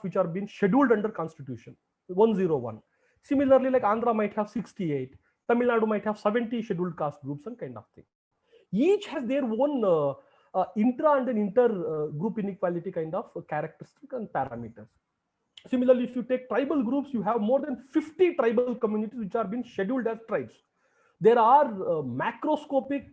which are being scheduled under constitution, 101. Similarly, like Andhra might have 68, Tamil Nadu might have 70 scheduled caste groups and kind of thing. Each has their own intra and then inter group inequality kind of characteristic and parameters. Similarly, if you take tribal groups, you have more than 50 tribal communities which are being scheduled as tribes. There are macroscopic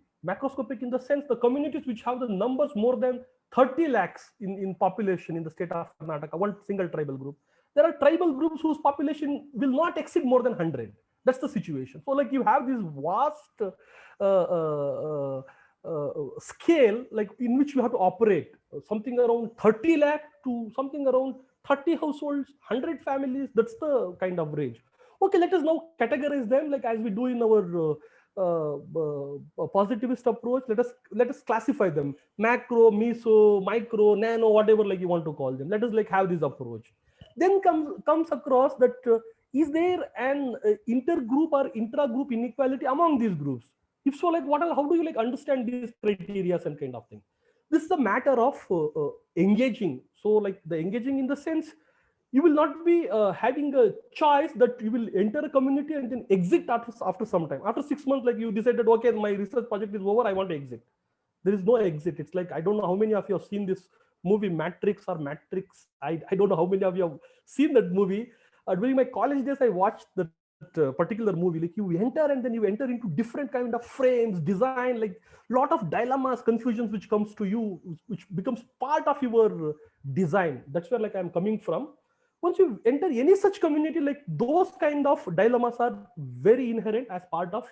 in the sense the communities which have the numbers more than 30 lakhs in population in the state of Karnataka, one single tribal group. There are tribal groups whose population will not exceed more than 100. That's the situation. So like you have this vast scale like in which you have to operate, something around 30 lakh to something around 30 households, 100 families. That's the kind of range. Okay, let us now categorize them like as we do in our positivist approach. Let us classify them: macro, meso, micro, nano, whatever like you want to call them. Let us like have this approach. Then comes across that is there an intergroup or intra-group inequality among these groups? If so, like how do you like understand these criteria and kind of thing? This is a matter of engaging. So like the engaging in the sense, you will not be having a choice that you will enter a community and then exit after some time. After 6 months, like you decided, okay, my research project is over, I want to exit. There is no exit. It's like, I don't know how many of you have seen this movie Matrix or Matrix. I don't know how many of you have seen that movie. During my college days, I watched that particular movie. Like you enter and then you enter into different kind of frames, design, like lot of dilemmas, confusions which comes to you, which becomes part of your design. That's where like I'm coming from. Once you enter any such community, like those kind of dilemmas are very inherent as part of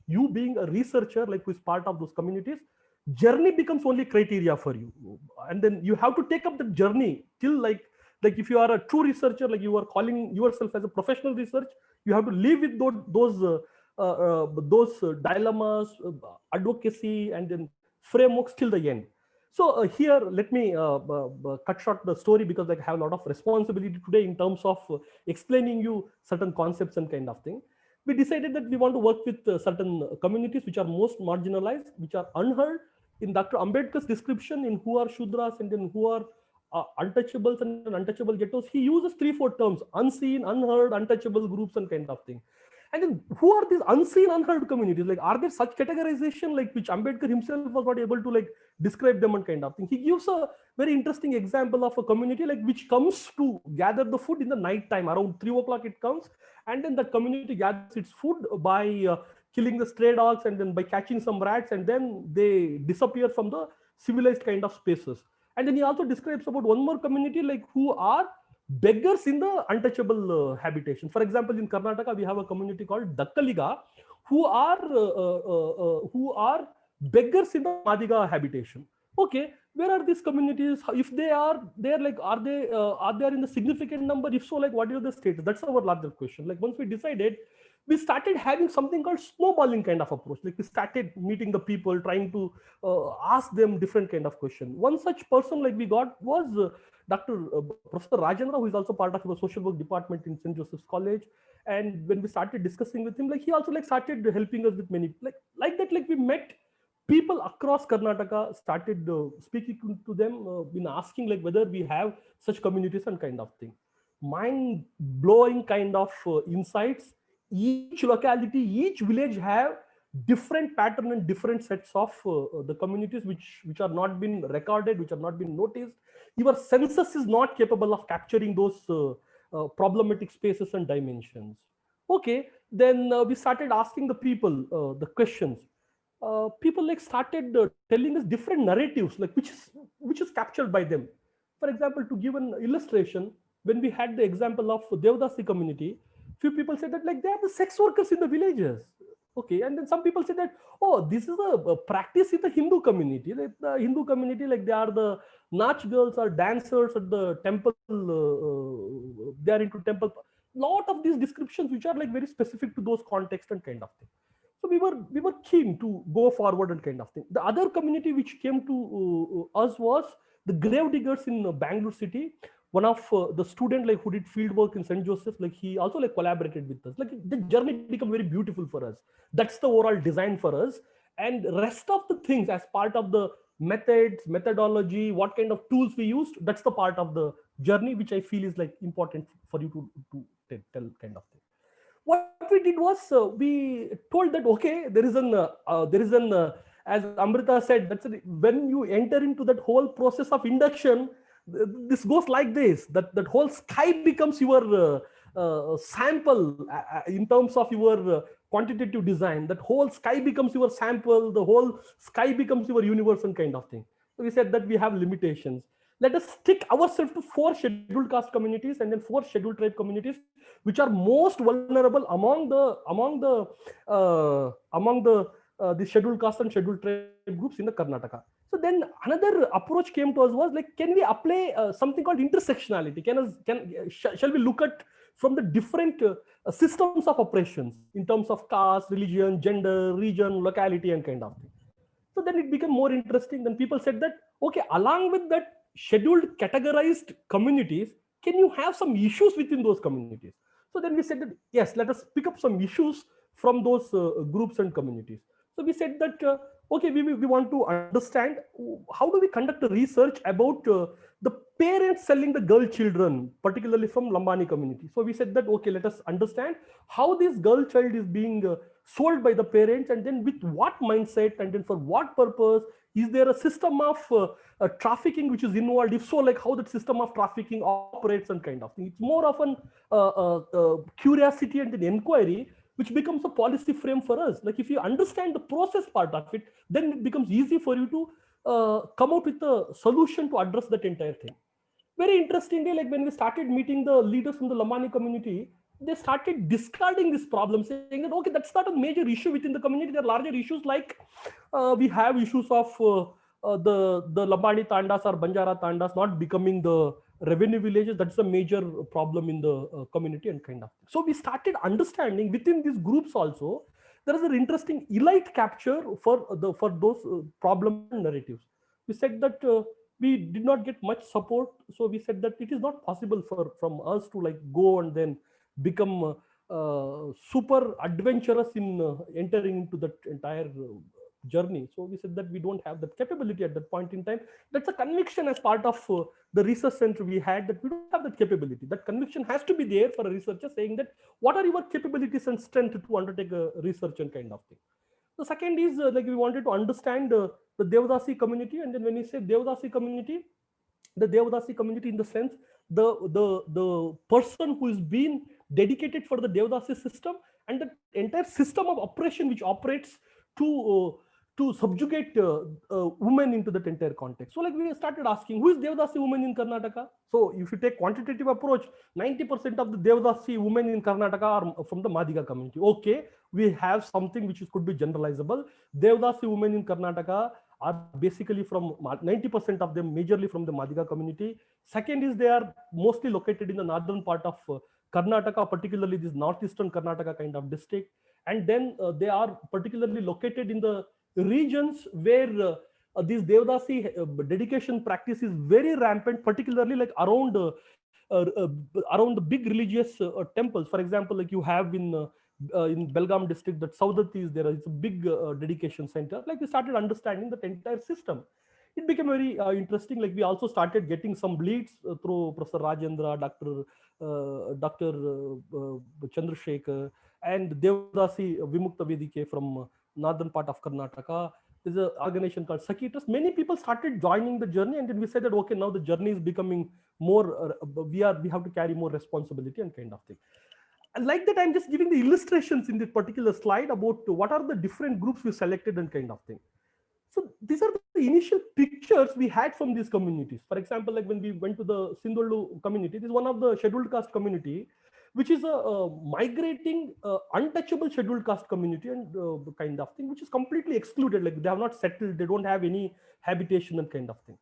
you being a researcher, like who is part of those communities. Journey becomes only criteria for you, and then you have to take up the journey till like if you are a true researcher, like you are calling yourself as a professional research, you have to live with those dilemmas, advocacy, and then frameworks till the end. So here, let me cut short the story, because like I have a lot of responsibility today in terms of explaining you certain concepts and kind of thing. We decided that we want to work with certain communities which are most marginalized, which are unheard. In Dr. Ambedkar's description in who are Shudras and then who are untouchables and untouchable ghettos, he uses 3-4 terms: unseen, unheard, untouchable groups, and kind of thing. And then who are these unseen, unheard communities? Like, are there such categorization like which Ambedkar himself was not able to like describe them and kind of thing? He gives a very interesting example of a community like which comes to gather the food in the night time. Around 3 o'clock it comes, and then the community gathers its food by killing the stray dogs and then by catching some rats, and then they disappear from the civilized kind of spaces. And then he also describes about one more community like who are beggars in the untouchable habitation. For example, in Karnataka, we have a community called Dakkaliga, who are beggars in the Madiga habitation. Okay, where are these communities? If they are there, like are they in the significant number? If so, like what is the status? That's our larger question. Like once we decided, we started having something called snowballing kind of approach. Like we started meeting the people, trying to ask them different kind of question. One such person like we got was Dr. Professor Rajendra, who is also part of the social work department in St. Joseph's College. And when we started discussing with him, like he also like started helping us with many like that. Like we met people across Karnataka, started speaking to them, been asking like whether we have such communities and kind of thing. Mind blowing kind of insights. Each locality, each village have different pattern and different sets of the communities which are not been recorded, which are not been noticed. Your census is not capable of capturing those problematic spaces and dimensions. Okay, then we started asking the people the questions. People like started telling us different narratives, like which is captured by them. For example, to give an illustration, when we had the example of Devdasi community, few people said that like they are the sex workers in the villages. Okay, and then some people say that, oh, this is a practice in the Hindu community. Like the Hindu community, like they are the Nach girls or dancers at the temple. They are into temple. Lot of these descriptions which are like very specific to those context and kind of thing. So we were keen to go forward and kind of thing. The other community which came to us was the grave diggers in Bangalore city. One of the student like who did field work in St. Joseph, like he also like collaborated with us. Like the journey became very beautiful for us. That's the overall design for us. And rest of the things as part of the methods, methodology, what kind of tools we used, that's the part of the journey which I feel is like important for you to tell kind of thing. What we did was we told that okay, there is an as Amrita said, that's when you enter into that whole process of induction, this goes like this, that whole sky becomes your sample in terms of your quantitative design. That whole sky becomes your sample, the whole sky becomes your universe and kind of thing. So we said that we have limitations. Let us stick ourselves to 4 scheduled caste communities and then 4 scheduled tribe communities, which are most vulnerable among the scheduled caste and scheduled tribe groups in the Karnataka. So then another approach came to us was like, can we apply something called intersectionality? Shall we look at from the different systems of oppressions in terms of caste, religion, gender, region, locality, and kind of thing. So then it became more interesting. Then people said that, okay, along with that scheduled categorized communities, can you have some issues within those communities? So then we said that, yes, let us pick up some issues from those groups and communities. So we said that, okay, we want to understand how do we conduct a research about the parents selling the girl children, particularly from Lambani community. So we said that, okay, let us understand how this girl child is being sold by the parents, and then with what mindset, and then for what purpose, Is there a system of trafficking which is involved? If so, like how that system of trafficking operates and kind of thing. It's more of an curiosity and an inquiry, which becomes a policy frame for us. Like if you understand the process part of it, then it becomes easy for you to come out with a solution to address that entire thing. Very interestingly, like when we started meeting the leaders from the Lamani community, they started discarding this problem, saying that, okay, that's not a major issue within the community. There are larger issues like we have issues of the Lambadi Tandas or Banjara Tandas not becoming the revenue villages. That's a major problem in the community and kind of. So we started understanding within these groups also, there is an interesting elite capture for those problems and narratives. We said that we did not get much support, so we said that it is not possible from us to like go and then become super adventurous in entering into that entire journey. So we said that we don't have that capability at that point in time. That's a conviction as part of the research center we had, that we don't have that capability. That conviction has to be there for a researcher, saying that what are your capabilities and strength to undertake a research and kind of thing. The second is like we wanted to understand the Devdasi community, and then when you say Devdasi community, the Devdasi community in the sense the person who is being dedicated for the Devdasi system and the entire system of operation which operates to subjugate women into that entire context. So like we started asking, who is Devdasi women in Karnataka? So if you take quantitative approach, 90% of the Devdasi women in Karnataka are from the Madiga community. Okay, we have something which could be generalizable. Devdasi women in Karnataka are basically from 90% of them majorly from the Madiga community. Second is they are mostly located in the northern part of Karnataka, particularly this northeastern Karnataka kind of district. And then they are particularly located in the regions where this Devdasi dedication practice is very rampant, particularly like around the big religious temples. For example, like you have in Belgaum district, that Saudati is there. It's a big dedication center. Like we started understanding that entire system. It became very interesting. Like we also started getting some leads through Professor Rajendra, Dr. Chandrasekhar, and Devdasi Vimukta Vedike from northern part of Karnataka. There's an organization called Saki Trust. Many people started joining the journey, and then we said that okay, now the journey is becoming more. We have to carry more responsibility and kind of thing. And like that, I'm just giving the illustrations in this particular slide about what are the different groups we selected and kind of thing. So these are the initial pictures we had from these communities. For example, like when we went to the Sindolu community, this is one of the scheduled caste community, which is a migrating untouchable scheduled caste community and kind of thing, which is completely excluded. Like they have not settled, they don't have any habitation and kind of thing.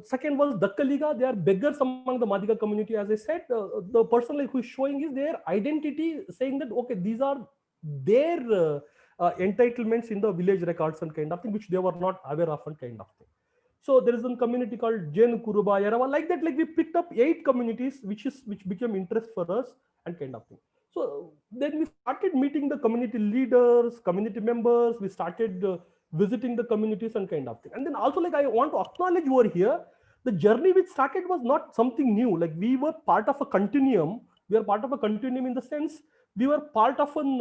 Second was Dakkaliga. They are beggars among the Madiga community. As I said, the person like who is showing is their identity, saying that okay, these are their entitlements in the village records and kind of thing, which they were not aware of and kind of thing. So there is a community called Jain Kuruba Yarava. Like that, like we picked up 8 communities, which became interest for us and kind of thing. So then we started meeting the community leaders, community members. We started visiting the communities and kind of thing. And then also like I want to acknowledge over here, the journey which started was not something new. Like we were part of a continuum. We are part of a continuum in the sense we were part of an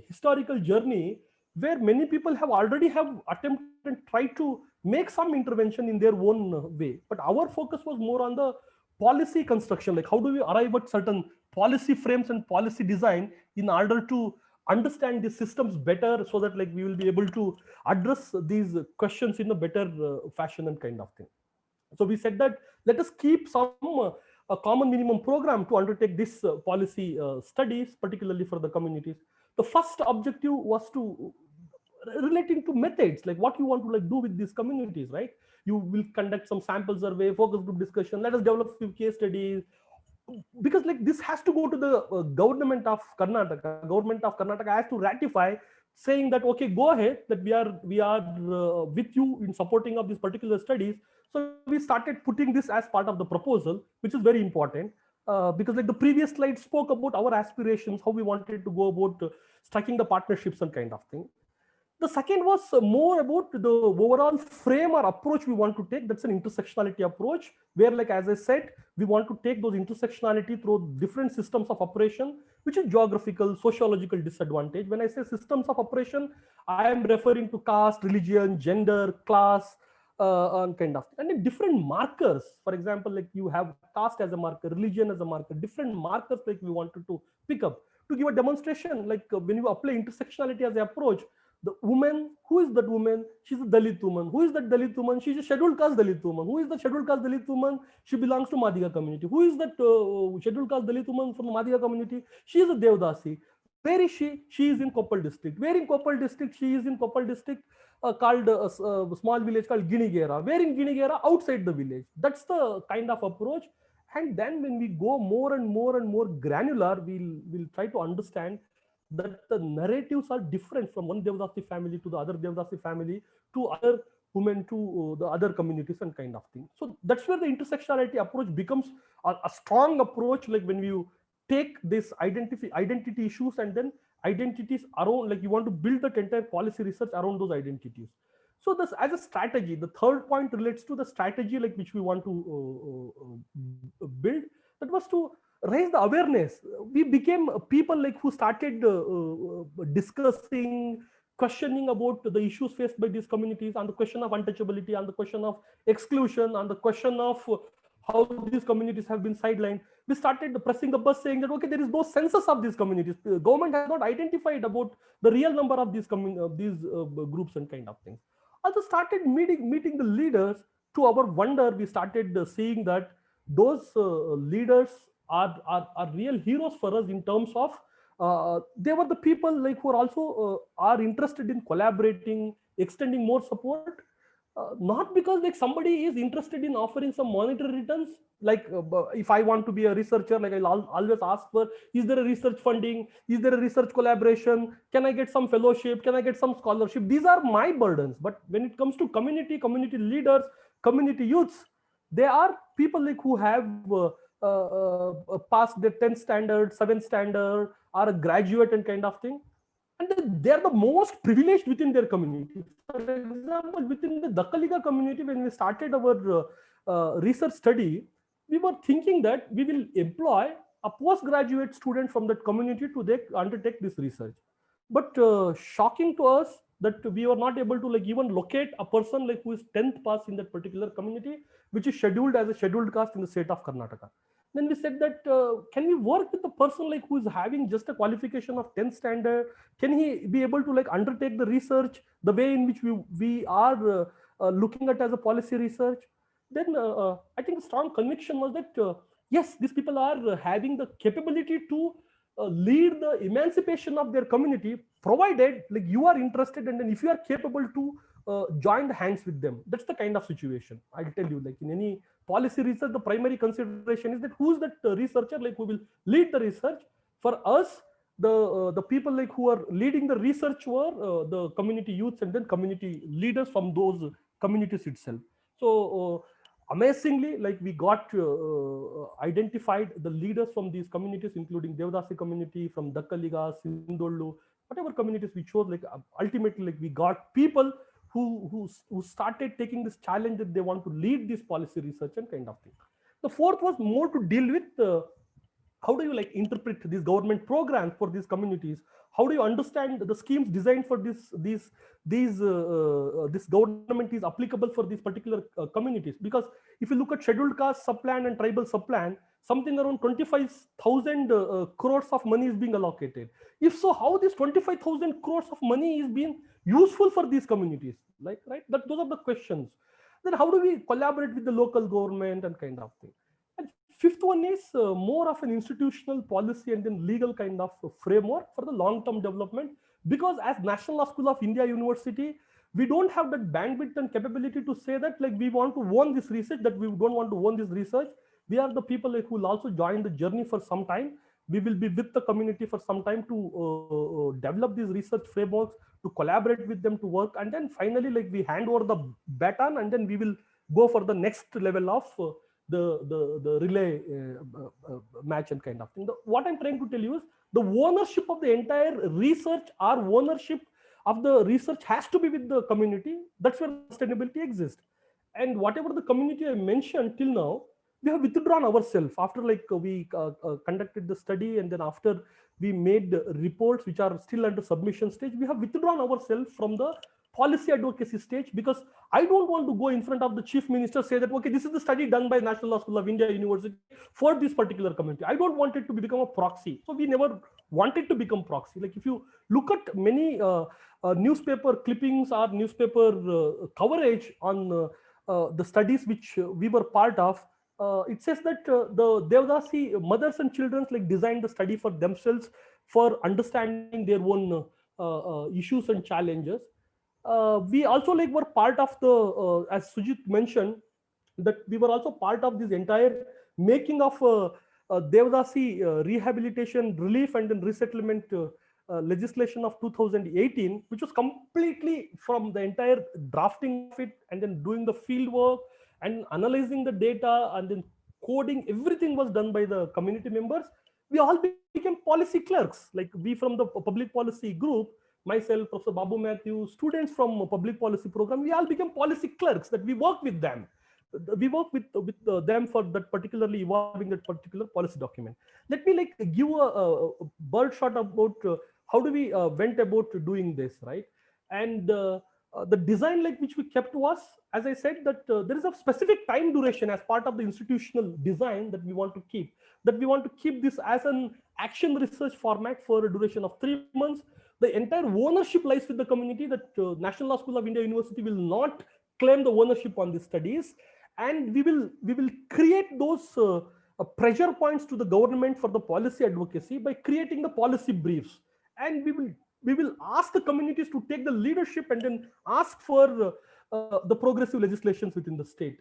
historical journey where many people have already have attempted and tried to make some intervention in their own way. But our focus was more on the policy construction, like how do we arrive at certain policy frames and policy design in order to understand the systems better, so that like we will be able to address these questions in a better fashion and kind of thing. So we said that let us keep some a common minimum program to undertake this policy studies, particularly for the communities. The first objective was to relating to methods, like what you want to like do with these communities, right? You will conduct some sample survey, focus group discussion, let us develop few case studies, because like this has to go to the government of Karnataka. Government of Karnataka has to ratify, saying that okay, go ahead, that we are with you in supporting of these particular studies. So we started putting this as part of the proposal, which is very important. Because like the previous slide spoke about our aspirations, how we wanted to go about striking the partnerships and kind of thing. The second was more about the overall frame or approach we want to take. That's an intersectionality approach, where, like as I said, we want to take those intersectionality through different systems of operation, which is geographical, sociological disadvantage. When I say systems of operation, I am referring to caste, religion, gender, class, and kind of, and then different markers. For example, like you have caste as a marker, religion as a marker, different markers like we wanted to pick up to give a demonstration. Like when you apply intersectionality as an approach, the woman, who is that woman? She's a Dalit woman. Who is that Dalit woman? She's a scheduled caste Dalit woman. Who is the scheduled caste Dalit woman? She belongs to Madhika community. Who is that scheduled caste Dalit woman from the Madhika community? She is a Devdasi. Where is she? She is in Koppal district. Where in Koppal district? She is in Koppal district, called a small village called Ginigera. Where in Ginigera? Outside the village. That's the kind of approach. And then when we go more and more and more granular, we'll try to understand that the narratives are different from one Devdasi family to the other Devdasi family to other women to the other communities and kind of thing. So that's where the intersectionality approach becomes a strong approach. Like when you take this identity issues and then identities around, like you want to build that entire policy research around those identities. So this as a strategy, the third point relates to the strategy like which we want to build. That was to raise the awareness. We became people like who started discussing, questioning about the issues faced by these communities, on the question of untouchability, on the question of exclusion, on the question of how these communities have been sidelined. We started pressing the bus saying that, okay, there is no census of these communities. The government has not identified about the real number of these groups and kind of things. Also started meeting the leaders. To our wonder, we started seeing that those leaders are real heroes for us in terms of they were the people like who are also are interested in collaborating, extending more support, not because like somebody is interested in offering some monetary returns. Like if I want to be a researcher, like I'll always ask for, is there a research funding, is there a research collaboration, can I get some fellowship, can I get some scholarship? These are my burdens. But when it comes to community leaders, community youths, they are people like who have passed their 10th standard, 7th standard, are a graduate and kind of thing, and they're the most privileged within their community. For example, within the Dakkaliga community, when we started our research study, we were thinking that we will employ a postgraduate student from that community to undertake this research. But shocking to us that we were not able to like even locate a person like who is 10th pass in that particular community, which is scheduled as a scheduled caste in the state of Karnataka. Then we said that can we work with the person like who is having just a qualification of 10th standard? Can he be able to like undertake the research the way in which we are looking at as a policy research? Then I think the strong conviction was that yes, these people are having the capability to lead the emancipation of their community, provided like you are interested, and then if you are capable to join the hands with them. That's the kind of situation. I'll tell you, like in any policy research, the primary consideration is that who's that researcher like who will lead the research. For us, the people like who are leading the research were the community youths and then community leaders from those communities itself. So amazingly, like we got identified the leaders from these communities, including Devdasi community, from Dakkaliga, Sindollu, whatever communities we chose. Like ultimately, like we got people who started taking this challenge that they want to lead this policy research and kind of thing. The fourth was more to deal with how do you like interpret these government programs for these communities? How do you understand the schemes designed for this government is applicable for these particular communities? Because if you look at scheduled caste subplan and tribal subplan, something around 25,000 crores of money is being allocated. If so, how this 25,000 crores of money is being useful for these communities? Like, right? Those are the questions. Then how do we collaborate with the local government and kind of thing? And fifth one is more of an institutional policy and then legal kind of framework for the long-term development. Because as National Law School of India University, we don't have that bandwidth and capability to say that like we want to own this research, that we don't want to own this research. We are the people like who will also join the journey for some time. We will be with the community for some time to develop these research frameworks, to collaborate with them, to work, and then finally like we hand over the baton, and then we will go for the next level of the relay match and kind of thing. What I'm trying to tell you is the ownership of the entire research, or ownership of the research has to be with the community. That's where the sustainability exists. And whatever the community I mentioned till now, we have withdrawn ourselves after like we conducted the study, and then after we made reports which are still under submission stage, we have withdrawn ourselves from the policy advocacy stage, because I don't want to go in front of the chief minister, say that, okay, this is the study done by National Law School of India University for this particular community. I don't want it to become a proxy. So we never wanted to become proxy. Like if you look at many newspaper clippings or newspaper coverage on the studies which we were part of, it says that the Devdasi mothers and children like designed the study for themselves for understanding their own issues and challenges. We also like were part of the, as Sujit mentioned, that we were also part of this entire making of Devdasi rehabilitation, relief, and then resettlement legislation of 2018, which was completely from the entire drafting of it, and then doing the field work and analyzing the data, and then coding. Everything was done by the community members. We all became policy clerks. Like we from the public policy group, myself, Professor Babu Matthew, students from public policy program, we all became policy clerks, that we work with them. We work with them for that particularly evolving that particular policy document. Let me like give a bird shot about how do we went about doing this, right? And the design like which we kept was, as I said, that there is a specific time duration as part of the institutional design that we want to keep. That we want to keep this as an action research format for a duration of 3 months. The entire ownership lies with the community. That National Law School of India University will not claim the ownership on these studies, and we will create those pressure points to the government for the policy advocacy by creating the policy briefs, and we will ask the communities to take the leadership and then ask for the progressive legislations within the state.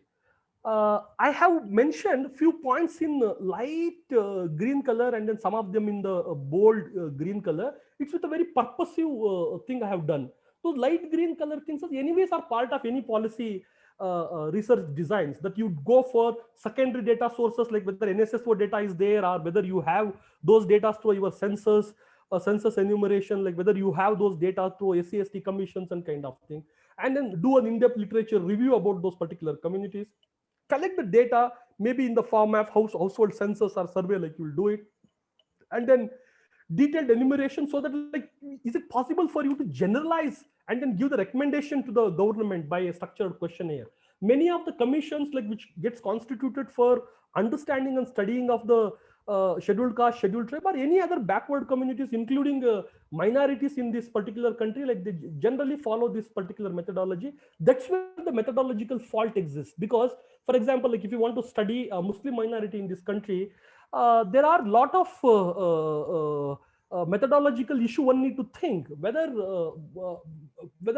I have mentioned few points in light green color, and then some of them in the bold green color. It's with a very purposive thing I have done. So light green color things anyways are part of any policy research designs, that you go for secondary data sources, like whether NSSO data is there, or whether you have those data through your census enumeration, like whether you have those data through SC/ST commissions and kind of thing, and then do an in-depth literature review about those particular communities, collect the data maybe in the form of household census or survey, like you'll do it, and then detailed enumeration, so that like, is it possible for you to generalize and then give the recommendation to the government by a structured questionnaire. Many of the commissions like which gets constituted for understanding and studying of the scheduled caste, scheduled tribe, or any other backward communities, including minorities in this particular country, like they generally follow this particular methodology. That's where the methodological fault exists, because for example, like if you want to study a Muslim minority in this country, there are a lot of methodological issue one need to think whether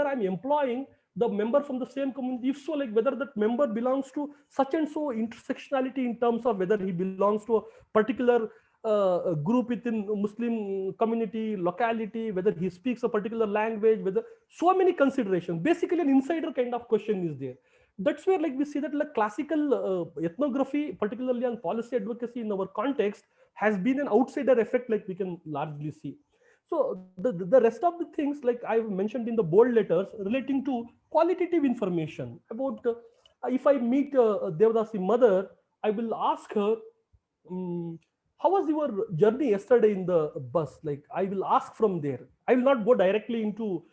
I'm employing the member from the same community. If so, like whether that member belongs to such and so intersectionality in terms of whether he belongs to a particular group within Muslim community, locality, whether he speaks a particular language, whether so many considerations. Basically, an insider kind of question is there. That's where like we see that like classical ethnography, particularly on policy advocacy in our context, has been an outsider effect, like we can largely see. So the rest of the things like I've mentioned in the bold letters relating to qualitative information about if I meet a Devdasi mother, I will ask her, how was your journey yesterday in the bus? Like I will ask from there. I will not go directly into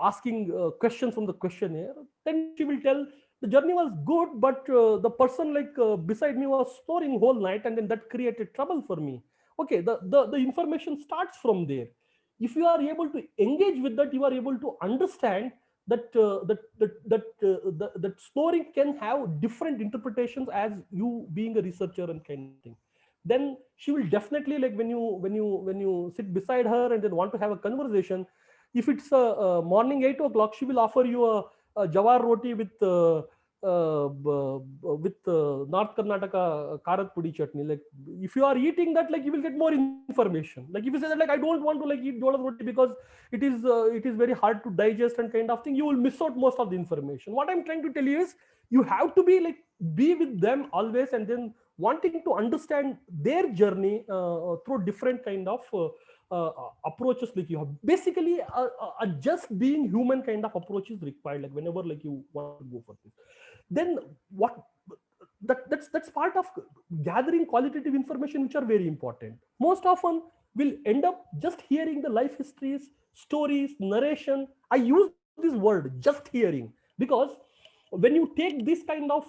asking questions from the questionnaire. Then she will tell the journey was good, but the person like beside me was snoring whole night, and then that created trouble for me. Okay, the information starts from there. If you are able to engage with that, you are able to understand that that snoring can have different interpretations as you being a researcher and kind of thing. Then she will definitely like when you sit beside her and then want to have a conversation, if it's morning 8 o'clock, she will offer you a jawar roti North Karnataka karat pudi chutney. Like if you are eating that, like you will get more information. Like if you say that like I don't want to like eat jawar roti because it is very hard to digest and kind of thing, you will miss out most of the information. What I'm trying to tell you is you have to be with them always, and then wanting to understand their journey through different kind of approaches like you have. Basically, a just being human kind of approach is required. Like whenever like you want to go for this, then what that's part of gathering qualitative information, which are very important. Most often, we'll end up just hearing the life histories, stories, narration. I use this word just hearing because when you take this kind of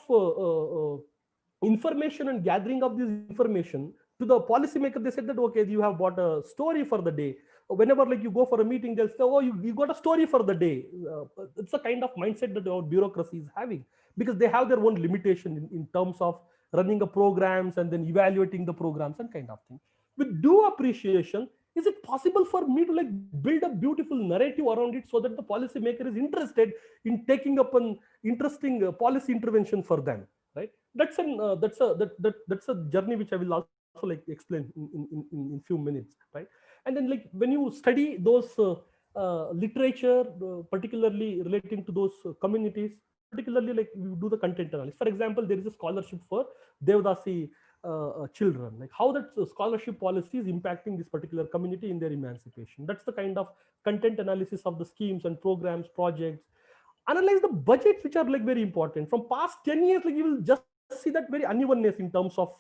information and gathering of this information to the policymaker, they said that okay, you have bought a story for the day. Whenever like you go for a meeting, they'll say, oh, you got a story for the day. It's a kind of mindset that our bureaucracy is having, because they have their own limitation in terms of running a programs and then evaluating the programs and kind of thing. With due appreciation, is it possible for me to like build a beautiful narrative around it so that the policymaker is interested in taking up an interesting policy intervention for them, right? That's a journey which I will also like explain in few minutes, right? And then like when you study those literature, particularly relating to those communities, particularly like you do the content analysis. For example, there is a scholarship for Devdasi children, like how that scholarship policy is impacting this particular community in their emancipation. That's the kind of content analysis of the schemes and programs, projects. Analyze the budgets, which are like very important. From past 10 years, like you will just see that very unevenness in terms of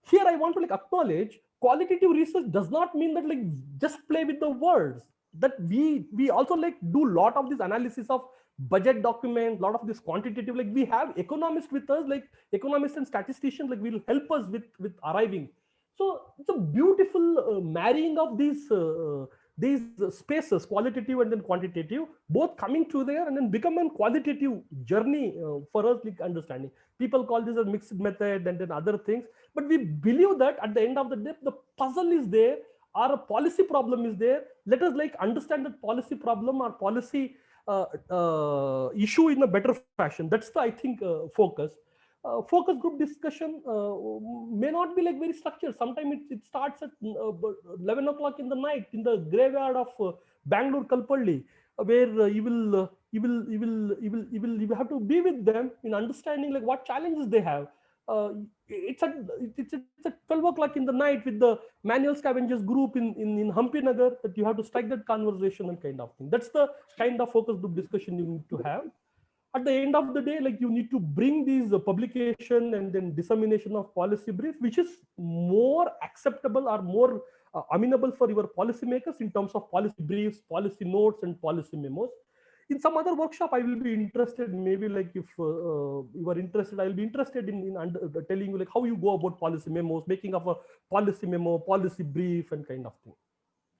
here I want to like acknowledge qualitative research does not mean that like just play with the words, that we also like do lot of this analysis of budget documents, lot of this quantitative, like we have economists with us, like economists and statisticians, like will help us with arriving. So it's a beautiful marrying of these spaces, qualitative and then quantitative, both coming together and then become a qualitative journey for us like understanding. People call this a mixed method and then other things, but we believe that at the end of the day, the puzzle is there, or a policy problem is there. Let us like understand that policy problem or policy issue in a better fashion. That's the, I think, focus. Focus group discussion may not be like very structured. Sometimes it starts at 11 o'clock in the night in the graveyard of Bangalore Kalpalli, where you will have to be with them in understanding like what challenges they have. It's at 12 o'clock in the night with the manual scavengers group in Hampi Nagar, that you have to strike that conversation and kind of thing. That's the kind of focus group discussion you need to have. At the end of the day, like you need to bring these publication and then dissemination of policy brief, which is more acceptable or more amenable for your policymakers in terms of policy briefs, policy notes, and policy memos. In some other workshop, I will be interested, maybe like if you are interested, I will be interested in telling you like how you go about policy memos, making of a policy memo, policy brief, and kind of thing.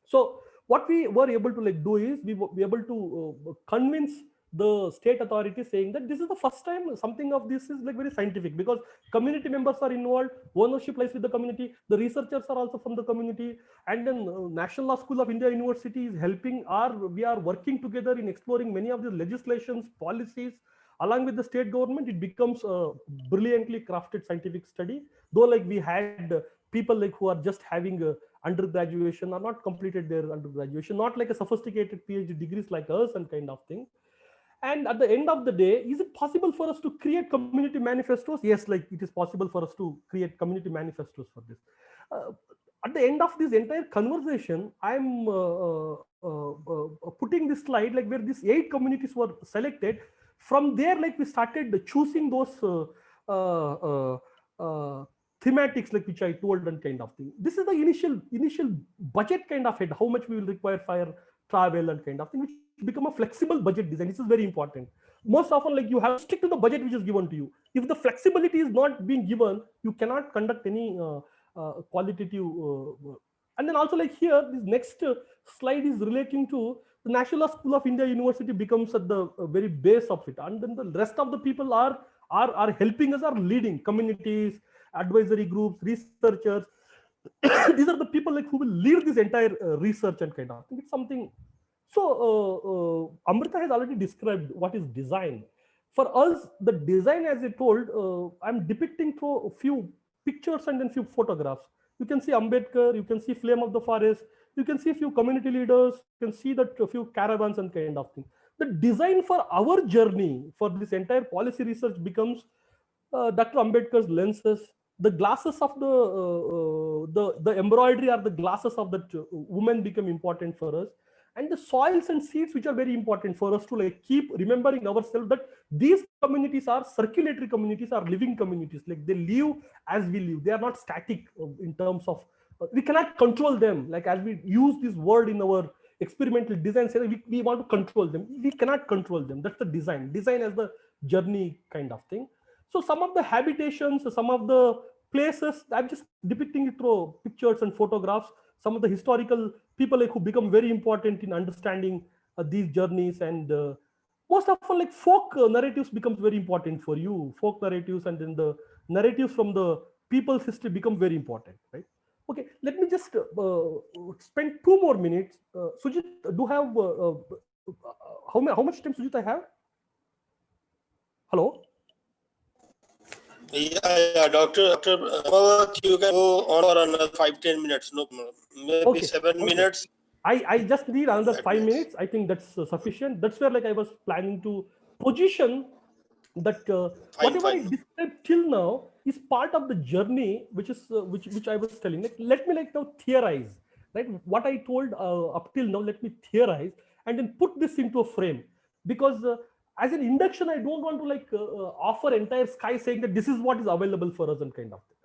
So what we were able to like do is we were able to convince the state authorities, saying that this is the first time something of this is like very scientific, because community members are involved, ownership lies with the community, the researchers are also from the community, and then National Law School of India University is helping, we are working together in exploring many of the legislations, policies. Along with the state government, it becomes a brilliantly crafted scientific study. Though like we had people like who are just having undergraduation or not completed their undergraduation, not like a sophisticated PhD degrees like us and kind of thing. And at the end of the day, is it possible for us to create community manifestos? Yes, like it is possible for us to create community manifestos for this. At the end of this entire conversation, I'm putting this slide like where these 8 communities were selected. From there, like we started choosing those thematics, like which I told and kind of thing. This is the initial budget kind of head, how much we will require for travel and kind of thing, which become a flexible budget design. This is very important. Most often, like you have to stick to the budget which is given to you. If the flexibility is not being given, you cannot conduct any qualitative. And then also like here, this next slide is relating to the National School of India University becomes at the very base of it, and then the rest of the people are helping us, are leading communities, advisory groups, researchers. These are the people like who will lead this entire research and kind of thing. It's something. So Amrita has already described what is design. For us, the design, as I told, I'm depicting through a few pictures and then few photographs. You can see Ambedkar, you can see Flame of the Forest, you can see a few community leaders, you can see that a few caravans and kind of thing. The design for our journey for this entire policy research becomes Dr. Ambedkar's lenses, the glasses of the embroidery or the glasses of that woman become important for us, and the soils and seeds which are very important for us to like keep remembering ourselves that these communities are circulatory communities, are living communities, like they live as we live. They are not static in terms of we cannot control them, like as we use this word in our experimental design, say we want to control them. We cannot control them. That's the design as the journey kind of thing. So some of the habitations, some of the places, I'm just depicting it through pictures and photographs, some of the historical people like who become very important in understanding these journeys. And most often like folk narratives becomes very important for you, folk narratives, and then the narratives from the people's history become very important, right? Okay, let me just spend 2 more minutes. Sujit, do have how much time, Sujit, I have? Hello? Yeah, Doctor, you can go on for another 5-10 minutes. No, maybe Okay, 7 okay. minutes. I just need another That 5 makes- minutes. I think that's sufficient. That's where like I was planning to position that whatever I Fine. described till now is part of the journey, which is which I was telling. Like, let me like now theorize, right? What I told up till now, let me theorize and then put this into a frame, because as an induction, I don't want to like offer entire sky saying that this is what is available for us and kind of thing.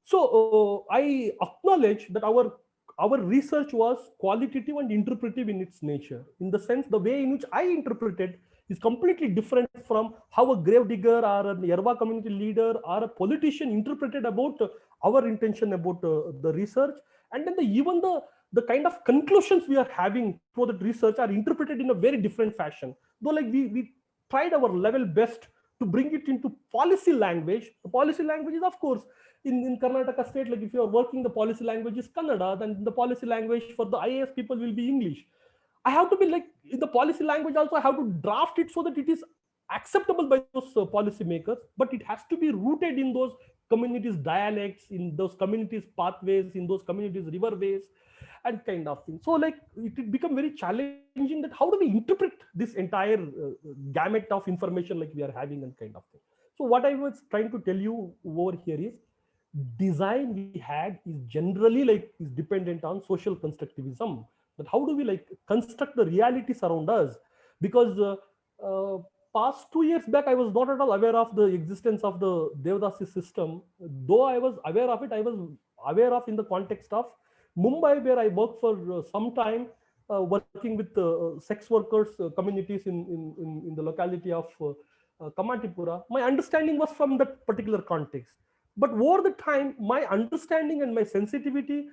So I acknowledge that our research was qualitative and interpretive in its nature, in the sense the way in which I interpreted is completely different from how a grave digger or an Yerba community leader or a politician interpreted about our intention about the research. And then even the kind of conclusions we are having through that research are interpreted in a very different fashion. Though like we tried our level best to bring it into policy language. The policy language is, of course, in Karnataka state, like if you are working, the policy language is Kannada, then the policy language for the IAS people will be English. I have to be like in the policy language also, I have to draft it so that it is acceptable by those policy makers, but it has to be rooted in those communities' dialects, in those communities' pathways, in those communities' riverways, and kind of thing. So like it become very challenging that how do we interpret this entire gamut of information like we are having and kind of thing. So what I was trying to tell you over here is design we had is generally like is dependent on social constructivism, that how do we like construct the realities around us, because uh, past 2 years back I was not at all aware of the existence of the Devdasi system. Though I was aware of it, I was aware of in the context of Mumbai, where I worked for some time, working with sex workers communities in the locality of Kamatipura. My understanding was from that particular context. But over the time, my understanding and my sensitivity,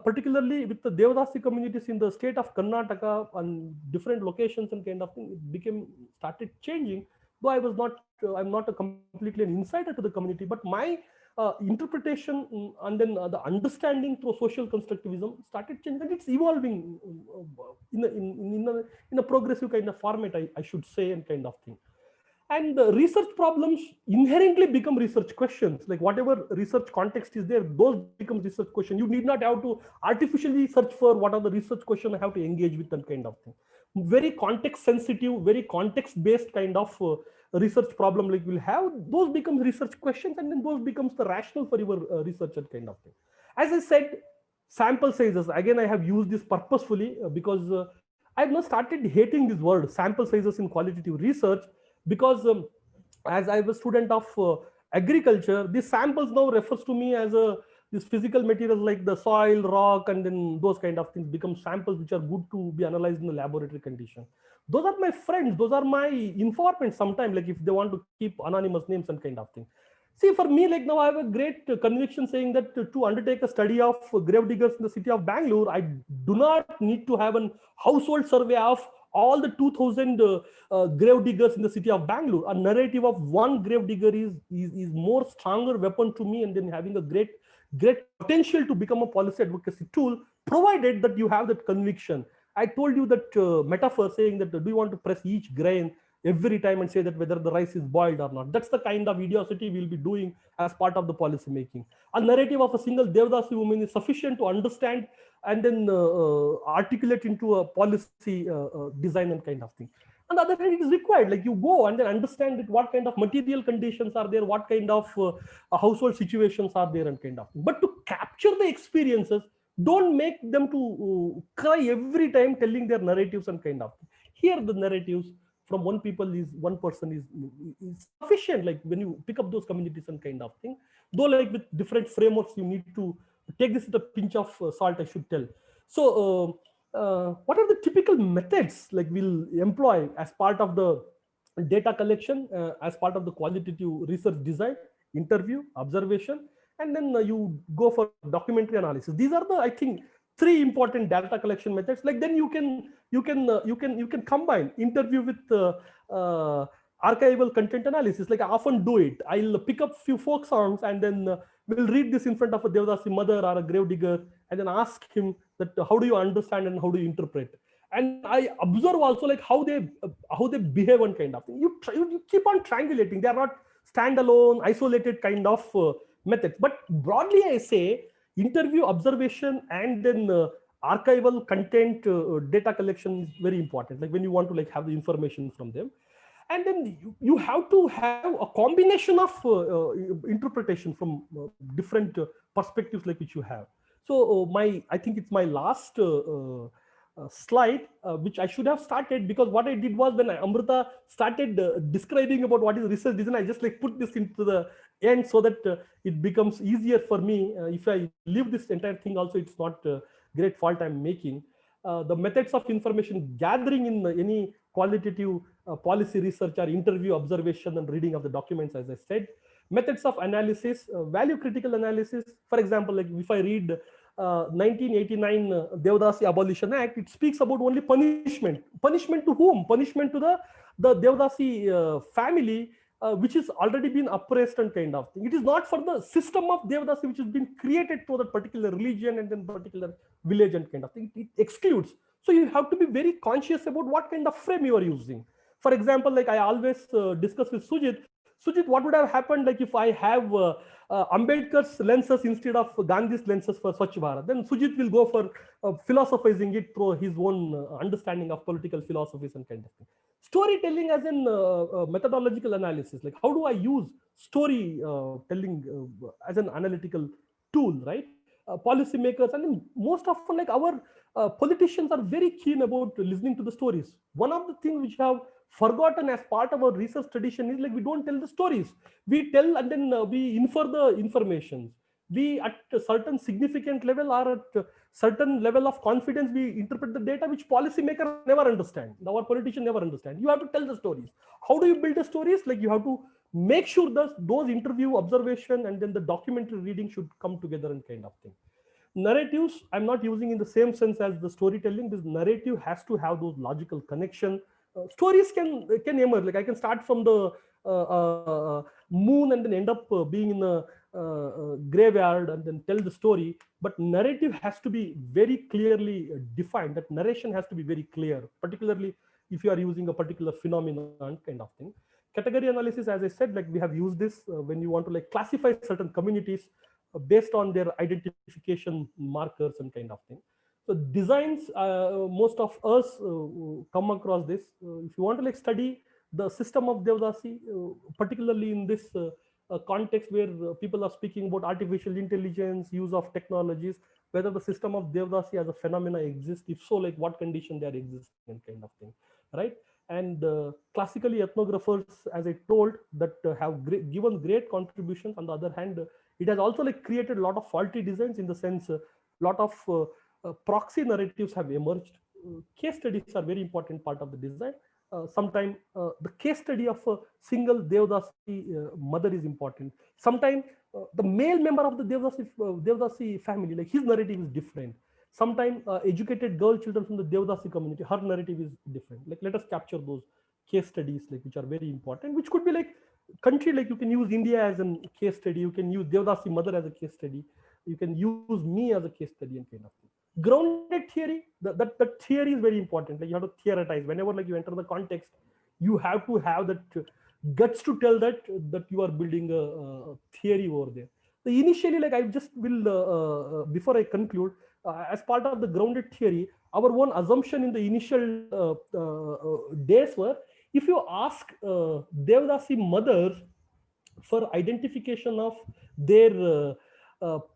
particularly with the Devdasi communities in the state of Karnataka and different locations and kind of thing, it became started changing. Though I was not, I'm not a completely an insider to the community, but my interpretation and then the understanding through social constructivism started changing, and it's evolving in a progressive kind of format, I should say, and kind of thing. And research problems inherently become research questions. Like whatever research context is there, those become research questions. You need not have to artificially search for what are the research questions I have to engage with, and kind of thing. Very context sensitive, very context based kind of research problem like we'll have, those become research questions, and then those becomes the rationale for your research and kind of thing. As I said, sample sizes, again I have used this purposefully because I've now started hating this word sample sizes in qualitative research, because as I was a student of agriculture, these samples now refers to me as a this physical materials like the soil, rock, and then those kind of things become samples which are good to be analyzed in the laboratory condition. Those are my friends, those are my informants sometimes, like if they want to keep anonymous names and kind of thing. See, for me, like now I have a great conviction saying that to undertake a study of grave diggers in the city of Bangalore, I do not need to have a household survey of all the 2000 grave diggers in the city of Bangalore. A narrative of one grave digger is more stronger weapon to me, and then having a great potential to become a policy advocacy tool, provided that you have that conviction. I told you that metaphor saying that do you want to press each grain every time and say that whether the rice is boiled or not. That's the kind of idiocy we'll be doing as part of the policy making. A narrative of a single Devdasi woman is sufficient to understand and then articulate into a policy design and kind of thing. On the other hand, it is required, like you go and then understand that what kind of material conditions are there, what kind of household situations are there, and kind of thing. But to capture the experiences, don't make them to cry every time telling their narratives and kind of thing. Here the narratives from one person is sufficient, like when you pick up those communities and kind of thing. Though like with different frameworks, you need to take this with a pinch of salt, I should tell. So what are the typical methods like we'll employ as part of the data collection, as part of the qualitative research design? Interview, observation, and then you go for documentary analysis. These are the, I think, three important data collection methods. Like then you can combine interview with archival content analysis. Like I often do it. I'll pick up few folk songs and then we'll read this in front of a Devdasi mother or a grave digger and then ask him that how do you understand and how do you interpret. And I observe also like how they behave and kind of thing. You keep on triangulating. They are not standalone, isolated kind of methods. But broadly, I say interview, observation, and then archival content data collection is very important. Like when you want to like have the information from them, and then you have to have a combination of interpretation from different perspectives like which you have. So I think it's my last slide, which I should have started, because what I did was when Amrita started describing about what is research design, I just like put this into the end so that it becomes easier for me. If I leave this entire thing also, it's not great fault I'm making. The methods of information gathering in any qualitative policy research are interview, observation, and reading of the documents, as I said. Methods of analysis, value critical analysis. For example, like if I read 1989 Devdasi Abolition Act, it speaks about only punishment. Punishment to whom? Punishment to the Devdasi family, which is already been oppressed and kind of thing. It is not for the system of Devdasi which has been created for that particular religion and then particular village and kind of thing. It excludes. So you have to be very conscious about what kind of frame you are using. For example, like I always discuss with Sujit, what would have happened like if I have Ambedkar's lenses instead of Gandhi's lenses for Swachh Bharat? Then Sujit will go for philosophizing it through his own understanding of political philosophies and kind of thing. Storytelling as in methodological analysis, like how do I use story telling as an analytical tool, right? Policymakers, and then most often like our politicians are very keen about listening to the stories. One of the things which have forgotten as part of our research tradition is like we don't tell the stories. We tell and then we infer the information. We at a certain significant level or at a certain level of confidence we interpret the data, which policymaker never understand. Our politician never understand. You have to tell the stories. How do you build the stories? Like you have to make sure that those interview, observation, and then the documentary reading should come together and kind of thing. Narratives, I'm not using in the same sense as the storytelling. This narrative has to have those logical connection. Stories can emerge. Like I can start from the moon and then end up being in a graveyard and then tell the story. But narrative has to be very clearly defined. That narration has to be very clear, particularly if you are using a particular phenomenon kind of thing. Category analysis, as I said, like we have used this when you want to like classify certain communities based on their identification markers and kind of thing. So designs, most of us come across this. If you want to like study the system of Devdasi, particularly in this context where people are speaking about artificial intelligence, use of technologies, whether the system of Devdasi as a phenomena exists, if so, like what condition they are existing and kind of thing, right? And classically ethnographers, as I told, that have given great contributions. On the other hand, it has also like created a lot of faulty designs, in the sense a lot of proxy narratives have emerged. Case studies are very important part of the design. Sometimes the case study of a single Devdasi mother is important. Sometimes the male member of the Devdasi family, like his narrative is different. Sometimes educated girl children from the Devdasi community, her narrative is different. Like let us capture those case studies, like which are very important, which could be like country, like you can use India as a case study, you can use Devdasi mother as a case study, you can use me as a case study and kind of thing. Grounded theory, that theory is very important. Like you have to theorize whenever like you enter the context. You have to have that guts to tell that you are building a theory over there. So initially, like I just will before I conclude, as part of the grounded theory, our own assumption in the initial days were, if you ask Devdasi mothers for identification of their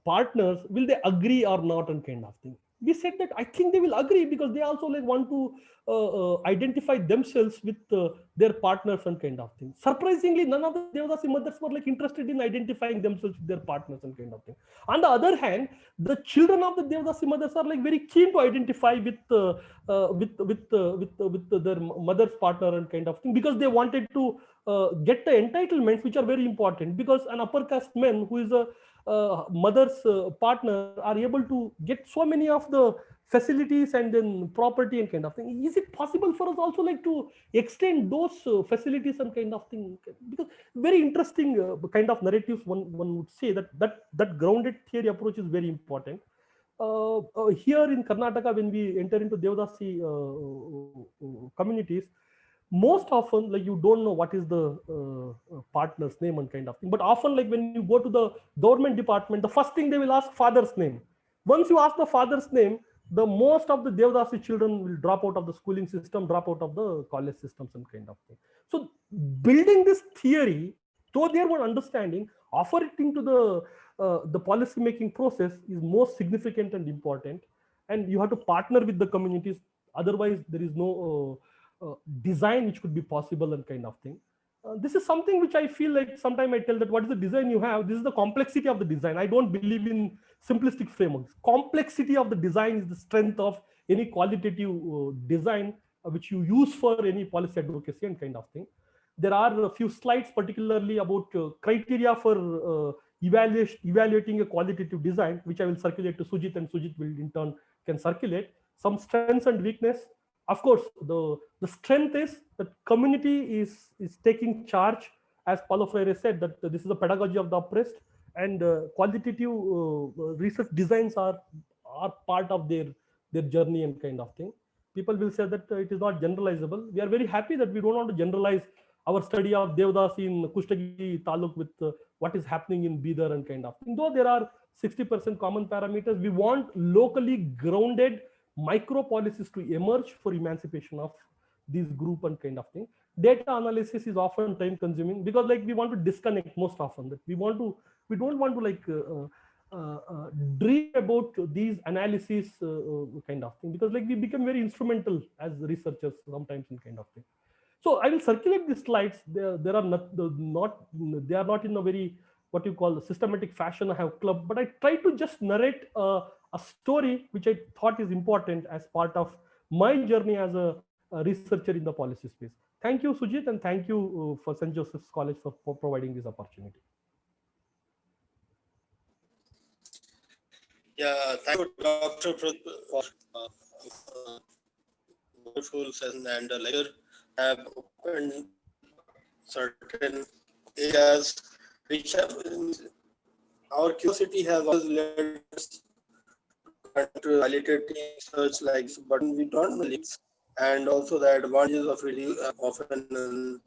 partners, will they agree or not, and kind of thing. We said that I think they will agree, because they also like want to identify themselves with their partners and kind of thing. Surprisingly, none of the Devdasi mothers were like interested in identifying themselves with their partners and kind of thing. On the other hand, the children of the Devdasi mothers are like very keen to identify with their mother's partner and kind of thing, because they wanted to get the entitlements which are very important, because an upper caste man who is a mother's partner are able to get so many of the facilities and then property and kind of thing. Is it possible for us also like to extend those facilities and kind of thing? Because very interesting kind of narratives, one would say that grounded theory approach is very important. Here in Karnataka, when we enter into Devdasi communities, most often like you don't know what is the partner's name and kind of thing, but often like when you go to the government department, the first thing they will ask father's name. Once you ask the father's name, the most of the Devdasi children will drop out of the schooling system, drop out of the college systems and kind of thing. So building this theory, though there were understanding, offer it into the policy making process is most significant and important, and you have to partner with the communities. Otherwise there is no design which could be possible and kind of thing. This is something which I feel like sometimes I tell that what is the design you have, this is the complexity of the design. I don't believe in simplistic frameworks. Complexity of the design is the strength of any qualitative design which you use for any policy advocacy and kind of thing. There are a few slides particularly about criteria for evaluating a qualitative design, which I will circulate to Sujit, and Sujit will in turn can circulate some strengths and weakness. Of course, the strength is that community is taking charge, as Paulo Freire said, that this is a pedagogy of the oppressed, and qualitative research designs are part of their journey and kind of thing. People will say that it is not generalizable. We are very happy that we don't want to generalize our study of Devdasi in Kushtagi Taluk with what is happening in Bidar and kind of thing. Though there are 60% common parameters, we want locally grounded micro policies to emerge for emancipation of these group and kind of thing. Data analysis is often time consuming, because like we want to disconnect most often, that we don't want to like dream about these analysis kind of thing, because like we become very instrumental as researchers sometimes in kind of thing. So I will circulate these slides. They are not in a very what you call systematic fashion. I have club, but I try to just narrate a story which I thought is important as part of my journey as a researcher in the policy space. Thank you, Sujit, and thank you for St. Joseph's College for providing this opportunity. Yeah, thank you, Dr. for wonderful session and lecture. Have opened certain areas which have, our curiosity has always led us to qualitative research like, but we don't know links, and also the advantages of really often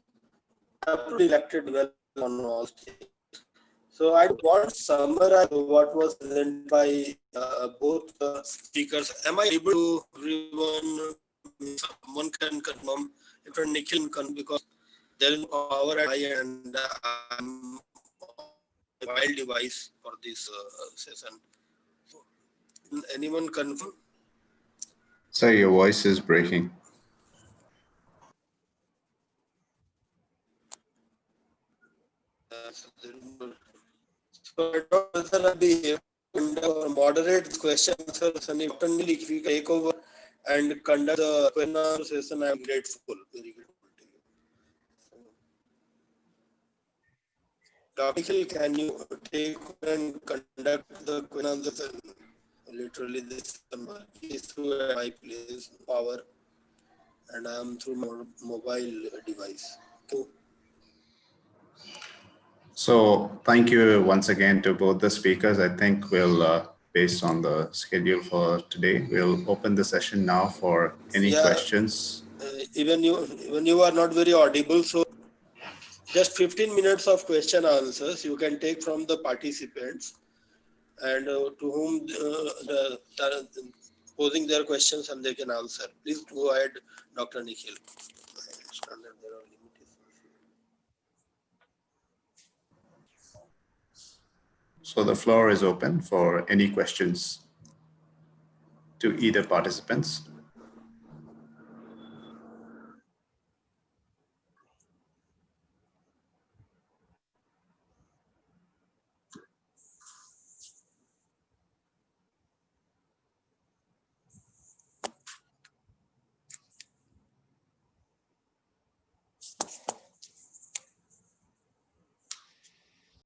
elected well on all stages. So I want to summarize what was presented by both speakers. Am I able to everyone? Someone can confirm if Nikhil can, because there is no power at my end. I'm on a mobile device for this session. So, anyone confirm? Sir, your voice is breaking. So I don't know whether I'll be able to moderate this question, sir. Certainly, if we take over and conduct the question answer session, I am grateful, very grateful to you. Dr. Nikhil, can you take and conduct the question answer session? Literally, this is through my place power, and I am through my mobile device. Okay. So thank you once again to both the speakers. I think we'll, based on the schedule for today, we'll open the session now for any questions. Even you are not very audible, so just 15 minutes of question answers you can take from the participants, and to whom posing their questions and they can answer. Please go ahead, Dr. Nikhil. So the floor is open for any questions to either participants.